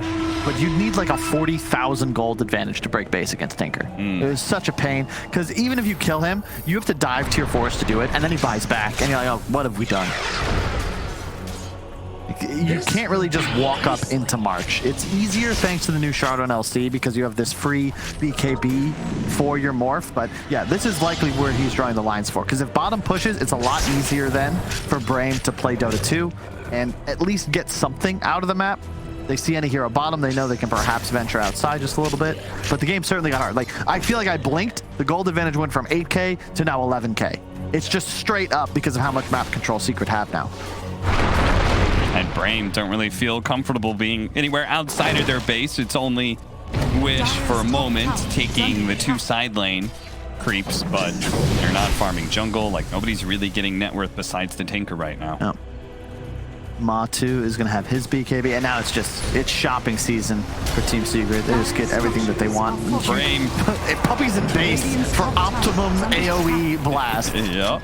but you'd need like a 40,000 gold advantage to break base against Tinker. It was such a pain, because even if you kill him, you have to dive tier 4s to do it, and then he buys back, and you're like, oh, what have we done? You can't really just walk up into March. It's easier thanks to the new Shard on LC, because you have this free BKB for your morph. But yeah, this is likely where he's drawing the lines for, because if bottom pushes, it's a lot easier then for Brame to play Dota 2 and at least get something out of the map. They see any hero bottom, they know they can perhaps venture outside just a little bit. But the game certainly got hard. Like, I feel like I blinked, the gold advantage went from 8k to now 11k. It's just straight up because of how much map control Secret have now. And Brame don't really feel comfortable being anywhere outside of their base. It's only Wish for a moment taking the 2 side lane creeps, but they're not farming jungle. Like, nobody's really getting net worth besides the Tinker right now. No. Matu is going to have his BKB, and now it's shopping season for Team Secret. They just get everything that they want. Brame. Puppies in base for optimum AoE blast. Yep.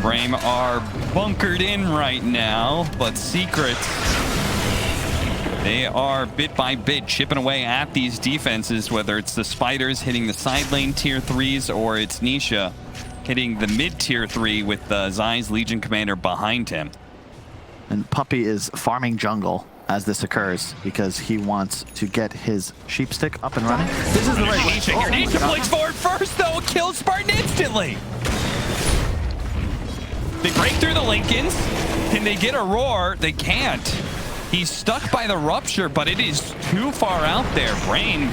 Brame are bunkered in right now, but Secret, they are bit by bit chipping away at these defenses, whether it's the spiders hitting the side lane tier 3s or it's Nisha hitting the mid tier 3 with Zai's Legion Commander behind him. And Puppy is farming jungle as this occurs, because he wants to get his sheep stick up and running. This is the right way. Nisha blinks forward first, though, kills Spartan instantly. They break through the Lincolns. Can they get a roar? They can't. He's stuck by the rupture, but it is too far out there. Brame,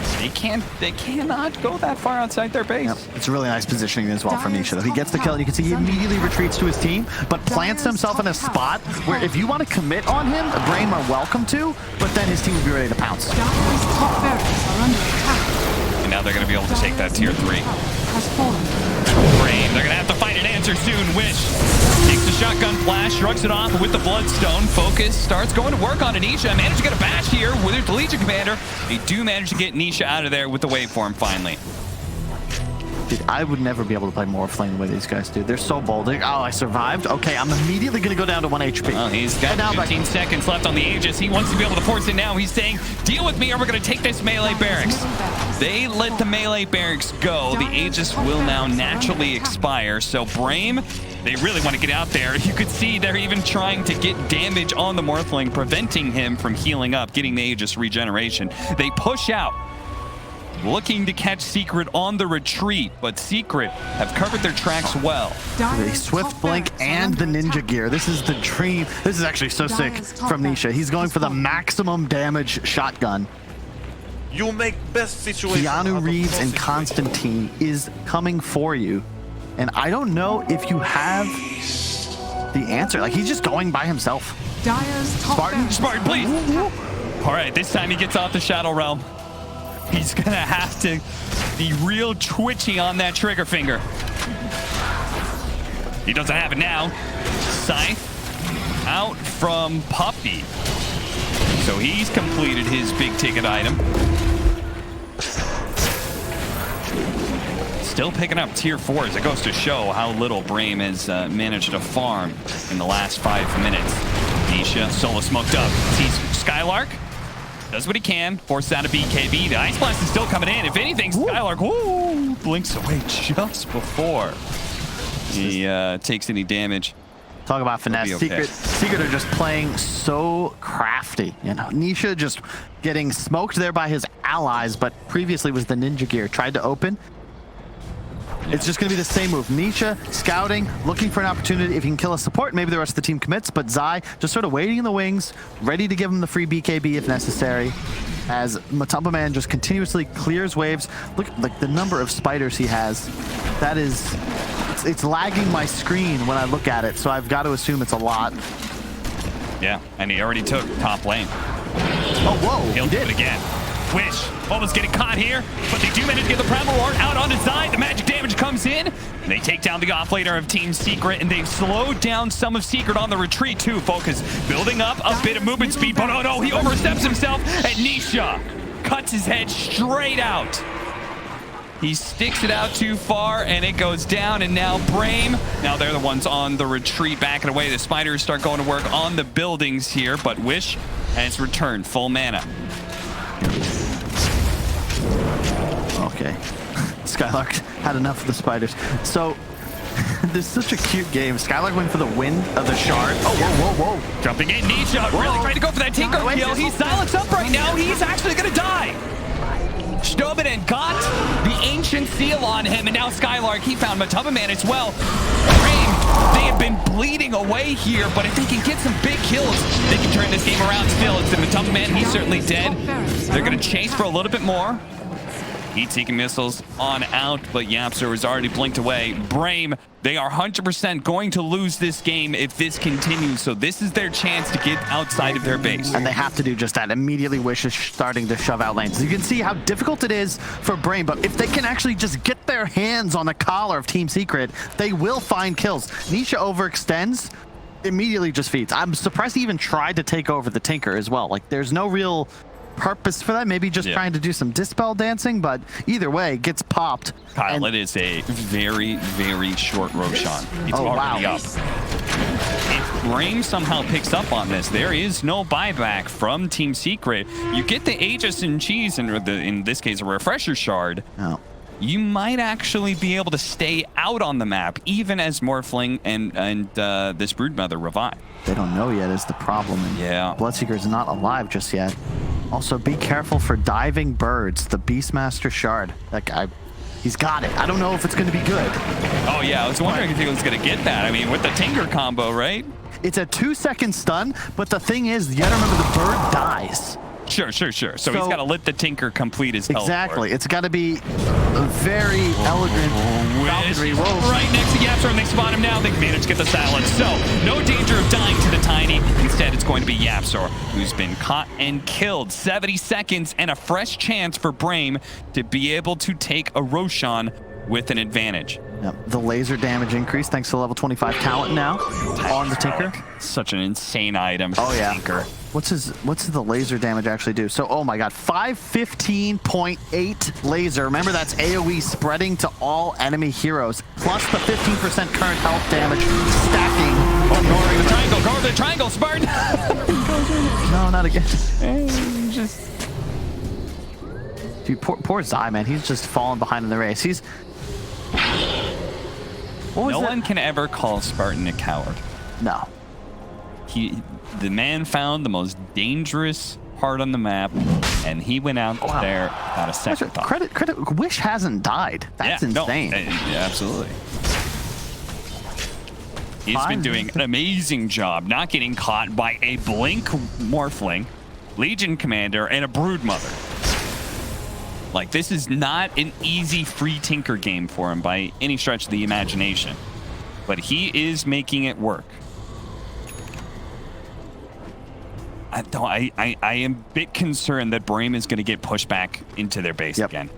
they cannot go that far outside their base. Yep. It's really nice positioning as well from Nisha, though. He gets the kill, and you can see he immediately retreats to his team, but plants himself in a spot where if you want to commit on him, Brame are welcome to, but then his team will be ready to pounce. And now they're going to be able to take that tier 3. Brame, they're going to have to find an answer soon. Wish takes the shotgun flash, shrugs it off with the Bloodstone. Focus starts going to work on Anisha. Managed to get a bash here with the Legion Commander. They do manage to get Nisha out of there with the waveform finally. Dude, I would never be able to play Morphling the way these guys do. They're so bold. Oh, I survived? Okay, I'm immediately going to go down to 1 HP. Well, he's got 15 seconds left on the Aegis. He wants to be able to force it now. He's saying, deal with me or we're going to take this melee barracks. They let the melee barracks go. The Aegis will now naturally expire. So Brame, they really want to get out there. You could see they're even trying to get damage on the Morphling, preventing him from healing up, getting the Aegis regeneration. They push out, looking to catch Secret on the retreat, but Secret have covered their tracks well. The Swift Blink and the Ninja Gear. This is the dream. This is actually so sick from Nisha. He's going for the maximum damage shotgun. You make best situations. Keanu Reeves and Constantine is coming for you. And I don't know if you have the answer. Like, he's just going by himself. Spartan, please. All right, this time he gets off the Shadow Realm. He's gonna have to be real twitchy on that trigger finger. He doesn't have it now. Scythe out from Puppy. So he's completed his big ticket item. Still picking up tier 4s. It goes to show how little Brame has managed to farm in the last 5 minutes. Nisha solo smoked up. Sees Skylark. Does what he can. Forces out a BKB. The Ice Blast is still coming in. If anything, Skylark blinks away just before he takes any damage. Talk about finesse. Okay. Secret are just playing so crafty. You know, Nisha just getting smoked there by his allies, but previously was the ninja gear. Tried to open. It's just going to be the same move. Nisha scouting, looking for an opportunity. If he can kill a support, maybe the rest of the team commits. But Zai just sort of waiting in the wings, ready to give him the free BKB if necessary. As MATUMBAMAN just continuously clears waves. Look, like the number of spiders he has. That is, it's lagging my screen when I look at it. So I've got to assume it's a lot. Yeah, and he already took top lane. Oh, whoa. He'll do it again. Wish almost getting caught here, but they do manage to get the Primal Lord out on his side. The magic damage comes in. They take down the offlaner of Team Secret, and they've slowed down some of Secret on the retreat too. Focus building up a bit of movement speed, but oh no, he oversteps himself, and Nisha cuts his head straight out. He sticks it out too far, and it goes down, and now Brame. Now they're the ones on the retreat, backing away. The spiders start going to work on the buildings here, but Wish has returned full mana. Okay. Skylark had enough of the spiders. So, this is such a cute game. Skylark went for the win of the shard. Oh, whoa, whoa, whoa. Jumping in, Nisha really trying to go for that Tinker kill. He's silenced up right now. He's actually going to die. Stobin got the Ancient Seal on him, and now Skylark, he found MATUMBAMAN as well. Brame, they have been bleeding away here, but if they can get some big kills, they can turn this game around still. It's the MATUMBAMAN, he's certainly dead. They're going to chase for a little bit more. Heat-seeking missiles on out, but Yapster was already blinked away. Brame, they are 100% going to lose this game if this continues, so this is their chance to get outside of their base. And they have to do just that. Immediately Wish is starting to shove out lanes. You can see how difficult it is for Brame, but if they can actually just get their hands on the collar of Team Secret, they will find kills. Nisha overextends, immediately just feeds. I'm surprised he even tried to take over the Tinker as well. Like, there's no real purpose for that. Maybe just trying to do some dispel dancing, but either way, gets popped. Kyle, it is a very, very short Roshan. It's already up. If Brame somehow picks up on this, there is no buyback from Team Secret. You get the Aegis and Cheese, and in this case, a Refresher Shard. Oh. You might actually be able to stay out on the map, even as Morphling and this Broodmother revive. They don't know yet is the problem. And Bloodseeker is not alive just yet. Also, be careful for diving birds. The Beastmaster Shard. That guy, he's got it. I don't know if it's going to be good. Oh, yeah. I was wondering if he was going to get that. I mean, with the Tinker combo, right? It's a 2-second stun, but the thing is, you got to remember the bird dies. Sure. So he's got to let the Tinker complete his teleport. Exactly. It's got to be a very elegant falconry. Right next to Yapster, and they spot him now. They manage to get the silence. So, no danger of dying to the Tiny. Instead, it's going to be Yapster, who's been caught and killed. 70 seconds and a fresh chance for Brame to be able to take a Roshan with an advantage. Yep. The laser damage increase thanks to level 25 talent now on the Tinker. Such an insane item. Oh yeah. Tinker. What's the laser damage actually do? So, oh my god, 515.8 laser. Remember, that's AoE spreading to all enemy heroes, plus the 15% current health damage stacking. Ignoring the triangle. Go over the triangle, Spartan. No, not again. Dude, poor Zai, man. He's just falling behind in the race. He's... No one can ever call Spartan a coward. No. The man found the most dangerous part on the map, and he went out there without a second thought. Credit. Wish hasn't died. That's insane. No, absolutely. He's been doing an amazing job not getting caught by a Blink Morphling, Legion Commander, and a Broodmother. Like, this is not an easy free Tinker game for him by any stretch of the imagination. But he is making it work. I am a bit concerned that Brame is going to get pushed back into their base again.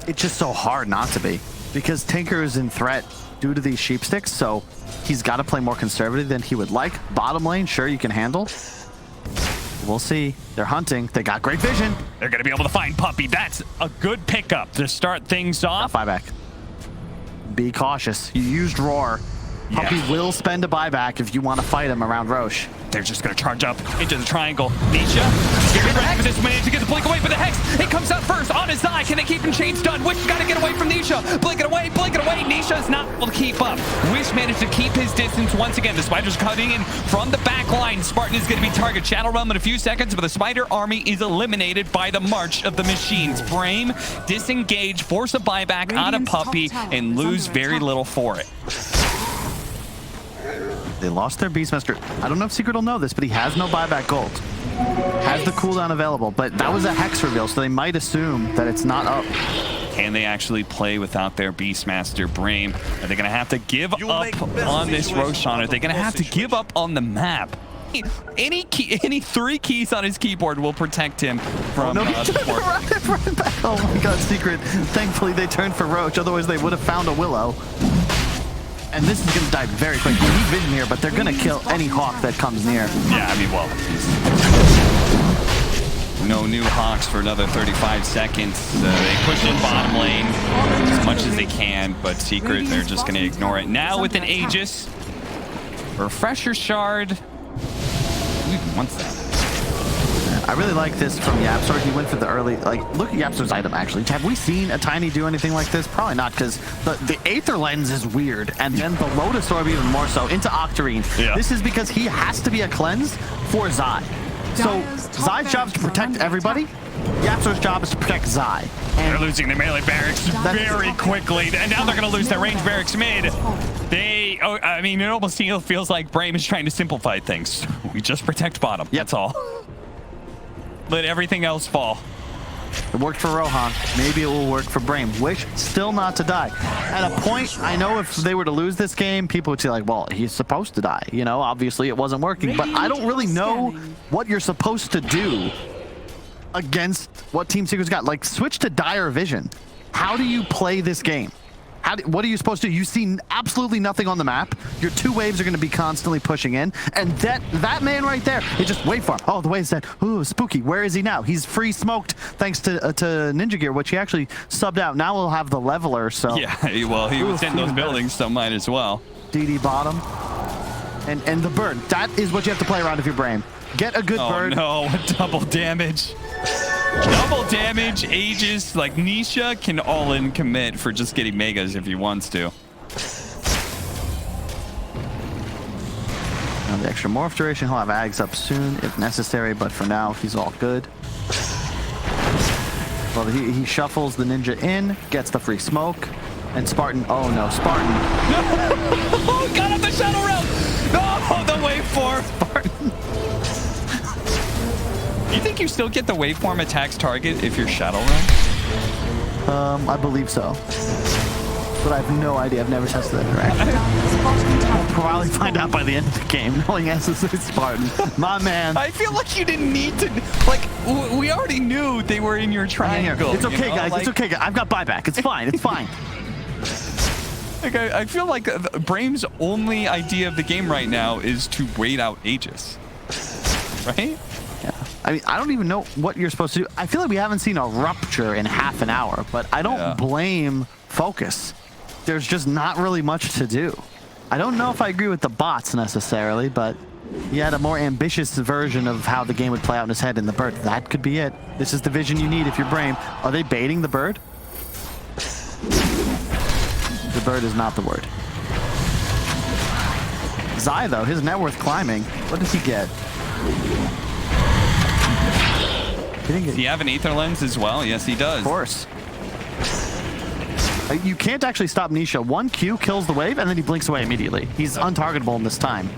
It's just so hard not to be, because Tinker is in threat due to these sheep sticks, so he's got to play more conservative than he would like. Bottom lane, sure, you can handle. We'll see. They're hunting. They got great vision. They're going to be able to find Puppy. That's a good pickup to start things off. Buyback. Be cautious. You used Roar. Puppy will spend a buyback if you want to fight him around Roche. They're just going to charge up into the triangle. Nisha, getting ready for this minute to get the blink away, but the Hex, it comes out first on his eye. Can they keep him chain stunned? Wish got to get away from Nisha. Blink it away, blink it away. Nisha is not able to keep up. Wish managed to keep his distance once again. The Spider's cutting in from the back line. Spartan is going to be target. Shadow Realm in a few seconds, but the Spider army is eliminated by the March of the Machines. Brame disengage, force a buyback out of Puppy, and lose very little for it. They lost their Beastmaster. I don't know if Secret will know this, but he has no buyback gold. Has the cooldown available, but that was a Hex reveal, so they might assume that it's not up. Can they actually play without their Beastmaster Brame? Are they going to have to give up on this Roshan? Are they going to have to give up on the map? Any 3 keys on his keyboard will protect him from support. Oh my god, Secret. Thankfully they turned for Roach, otherwise they would have found a Willow. And this is going to die very quick. You need vision here, but they're going to kill any Hawk that comes near. Yeah, I mean, well, no new Hawks for another 35 seconds. They push in bottom lane as much as they can, but Secret, they're just going to ignore it. Now with an Aegis, Refresher Shard. Who even wants that? I really like this from YapzOr. He went for the early, like, look at YapzOr's item, actually. Have we seen a Tiny do anything like this? Probably not, because the Aether Lens is weird, and then the Lotus Orb even more so, into Octarine. Yeah. This is because he has to be a cleanse for Zai. So Zai's job is to protect everybody. YapzOr's job is to protect Zai. And they're losing the melee barracks very quickly, and now they're going to lose their range barracks mid. I mean, it almost feels like Brame is trying to simplify things. We just protect bottom, that's all. Let everything else fall. It worked for Rohan. Maybe it will work for Brame. Wish still not to die. At a point, I know if they were to lose this game, people would say like, well, he's supposed to die. You know, obviously it wasn't working. But I don't really know what you're supposed to do against what Team Secret's got. Like, switch to Dire Vision. How do you play this game? What are you supposed to do? You see absolutely nothing on the map. Your 2 waves are going to be constantly pushing in. And that man right there, he just wait for him. Oh, the wave's dead. Ooh, spooky. Where is he now? He's free smoked thanks to Ninja Gear, which he actually subbed out. Now we'll have the leveler, so. Yeah, well, he was in those buildings, so might as well. DD bottom. And the bird. That is what you have to play around if you're Brame. Get a good bird. Oh, no. Double damage. Double damage, Aegis, like Nisha can all-in commit for just getting Megas if he wants to. Now the extra morph duration, he'll have Ags up soon if necessary, but for now, he's all good. Well, he shuffles the ninja in, gets the free smoke, and Spartan, oh no, Spartan. No! Got up the Shadow Realm! No, the waveform! Spartan. You think you still get the waveform attacks target if you're Shadow Realm? I believe so. But I have no idea. I've never tested that interaction. We'll probably find out by the end of the game, knowing SS is Spartan. My man. I feel like you didn't need to. Like, we already knew they were in your triangle. It's okay, you know? guys. It's okay, guys. I've got buyback. It's fine. It's fine. Like, I feel like Brame's only idea of the game right now is to wait out Aegis. Right? Yeah. I mean, I don't even know what you're supposed to do. I feel like we haven't seen a rupture in half an hour, but I don't blame Focus. There's just not really much to do. I don't know if I agree with the bots necessarily, but he had a more ambitious version of how the game would play out in his head in the bird. That could be it. This is the vision you need if you're Brame. Are they baiting the bird? The bird is not the word. Zai, though, his net worth climbing. What does he get? Does he have an Aether Lens as well? Yes, he does. Of course. You can't actually stop Nisha. 1 Q kills the wave, and then he blinks away immediately. He's untargetable in this time.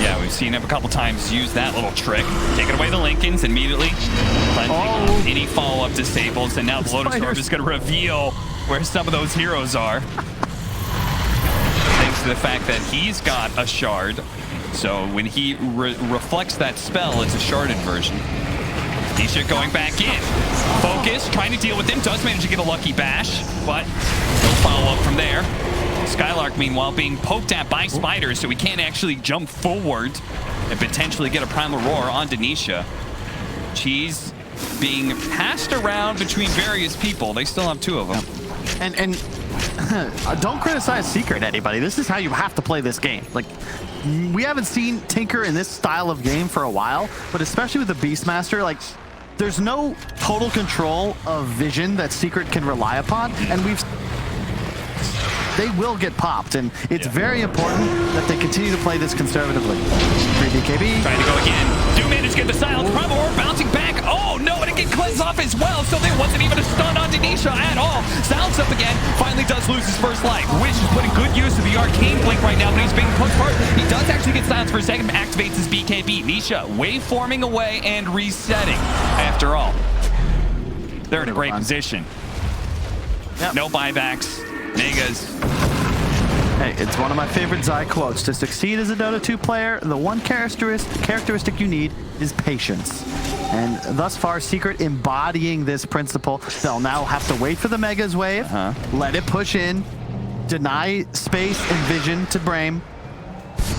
Yeah, we've seen him a couple times use that little trick. Taking away the Lincolns immediately. Cleansing any follow-up disables, and now the Lotus Orb is going to reveal where some of those heroes are. Thanks to the fact that he's got a shard. So when he reflects that spell, it's a sharded version. Nisha going back in. Focus, trying to deal with him. Does manage to get a lucky bash, but no follow-up from there. Skylark, meanwhile, being poked at by spiders, so he can't actually jump forward. and potentially get a Primal Roar on Denisha. Cheese being passed around between various people. They still have 2 of them. And don't criticize Secret, anybody. This is how you have to play this game. Like, we haven't seen Tinker in this style of game for a while, but especially with the Beastmaster, like, there's no total control of vision that Secret can rely upon, and they will get popped, and it's very important that they continue to play this conservatively. 3BKB. Trying to go again. Do manage to get the silence. Primal Roar bouncing back. Oh, no, and it gets cleansed off as well, so there wasn't even a stun on Denisha at all. Silence up again. Finally does lose his first life. Wish is putting good use of the Arcane Blink right now, but he's being pushed hard. He does actually get silence for a second, activates his BKB. Nisha waveforming away and resetting. After all, they're in a great position. Yep. No buybacks. Megas. Hey, it's one of my favorite Zai quotes. To succeed as a Dota 2 player, the one characteristic you need is patience. And thus far, Secret embodying this principle. They'll now have to wait for the Megas wave, let it push in, deny space and vision to Brame,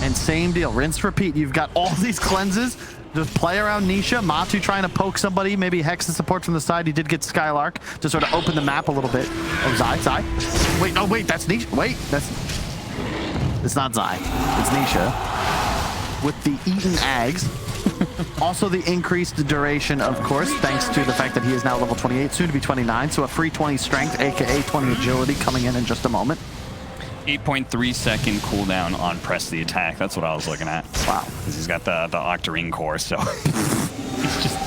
and same deal. Rinse, repeat. You've got all these cleanses. Just play around Nisha. Matu trying to poke somebody. Maybe Hex the support from the side. He did get Skylark to sort of open the map a little bit. Oh, Zai. Wait, no, wait, that's Nisha. Wait, it's not Zai. It's Nisha. With the Eaten Ags. Also the increased duration, of course, thanks to the fact that he is now level 28, soon to be 29. So a free 20 strength, aka 20 agility coming in just a moment. 8.3 second cooldown on press the attack. That's what I was looking at. Wow. Because he's got the Octarine core, so he's just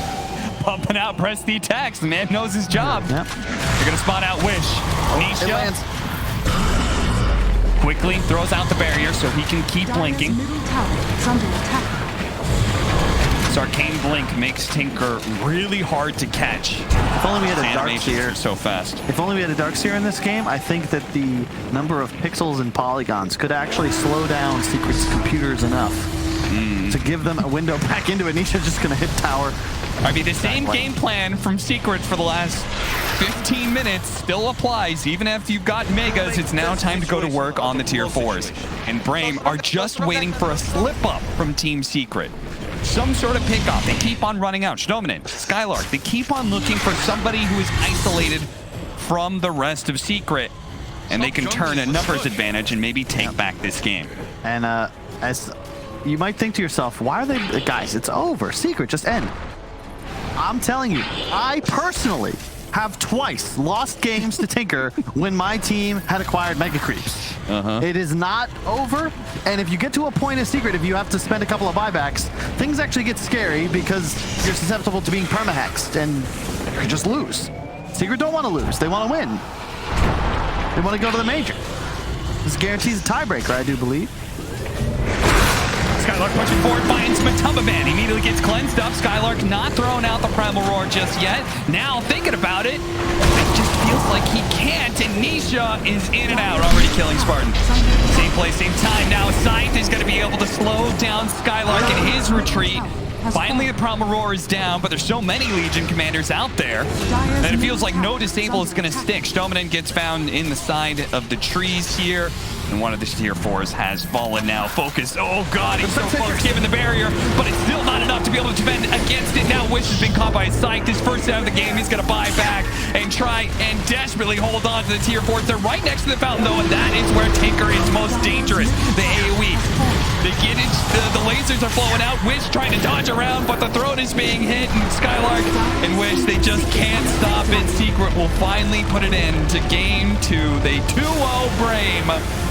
pumping out press the attacks. The man knows his job. Yep. They're going to spot out Wish. Nisha quickly throws out the barrier so he can keep blinking. This Arcane Blink makes Tinker really hard to catch. If only we had a Darkseer so fast. If only we had a Darkseer in this game, I think that the number of pixels and polygons could actually slow down Secret's computers enough to give them a window back into it. Nisha's just going to hit tower. I mean, the same game plan from Secret for the last 15 minutes still applies. Even after you've got Megas, it's now time to go to work on the tier 4s. And Brame are just waiting for a slip-up from Team Secret. Some sort of pick-off. They keep on running out. Shnomanen, Skylark, they keep on looking for somebody who is isolated from the rest of Secret. And they can turn a numbers advantage and maybe take back this game. And as you might think to yourself, why are they... Guys, it's over. Secret, just end. I'm telling you, I personally have twice lost games to Tinker when my team had acquired Mega Creeps. It is not over, and if you get to a point in Secret, if you have to spend a couple of buybacks, things actually get scary because you're susceptible to being perma-hexed, and you just lose. Secret don't want to lose, they want to win. They want to go to the major. This guarantees a tiebreaker, I do believe. Skylark pushing forward, finds MATUMBAMAN. Immediately gets cleansed up. Skylark not throwing out the Primal Roar just yet. Now thinking about it, it just feels like he can't, and Nisha is in and out, already killing Spartan. Same place, same time. Now Scythe is going to be able to slow down Skylark in his retreat. Finally, the Primal Roar is down, but there's so many Legion commanders out there that it feels like no disable is going to stick. Shnomanen gets found in the side of the trees here, and one of the tier 4s has fallen now. Focus. Oh, God, he's so close, given the barrier, but it's still not enough to be able to defend against it. Now Wish has been caught by Scythe. His first out of the game, he's going to buy back and try and desperately hold on to the tier 4s. They're right next to the fountain, though, and that is where Tinker is most dangerous. The AoE. They get it, the lasers are flowing out. Wish trying to dodge around, but the throne is being hit, and Skylark and Wish, they just can't stop it. Secret will finally put it in to game 2. They 2-0 Brame.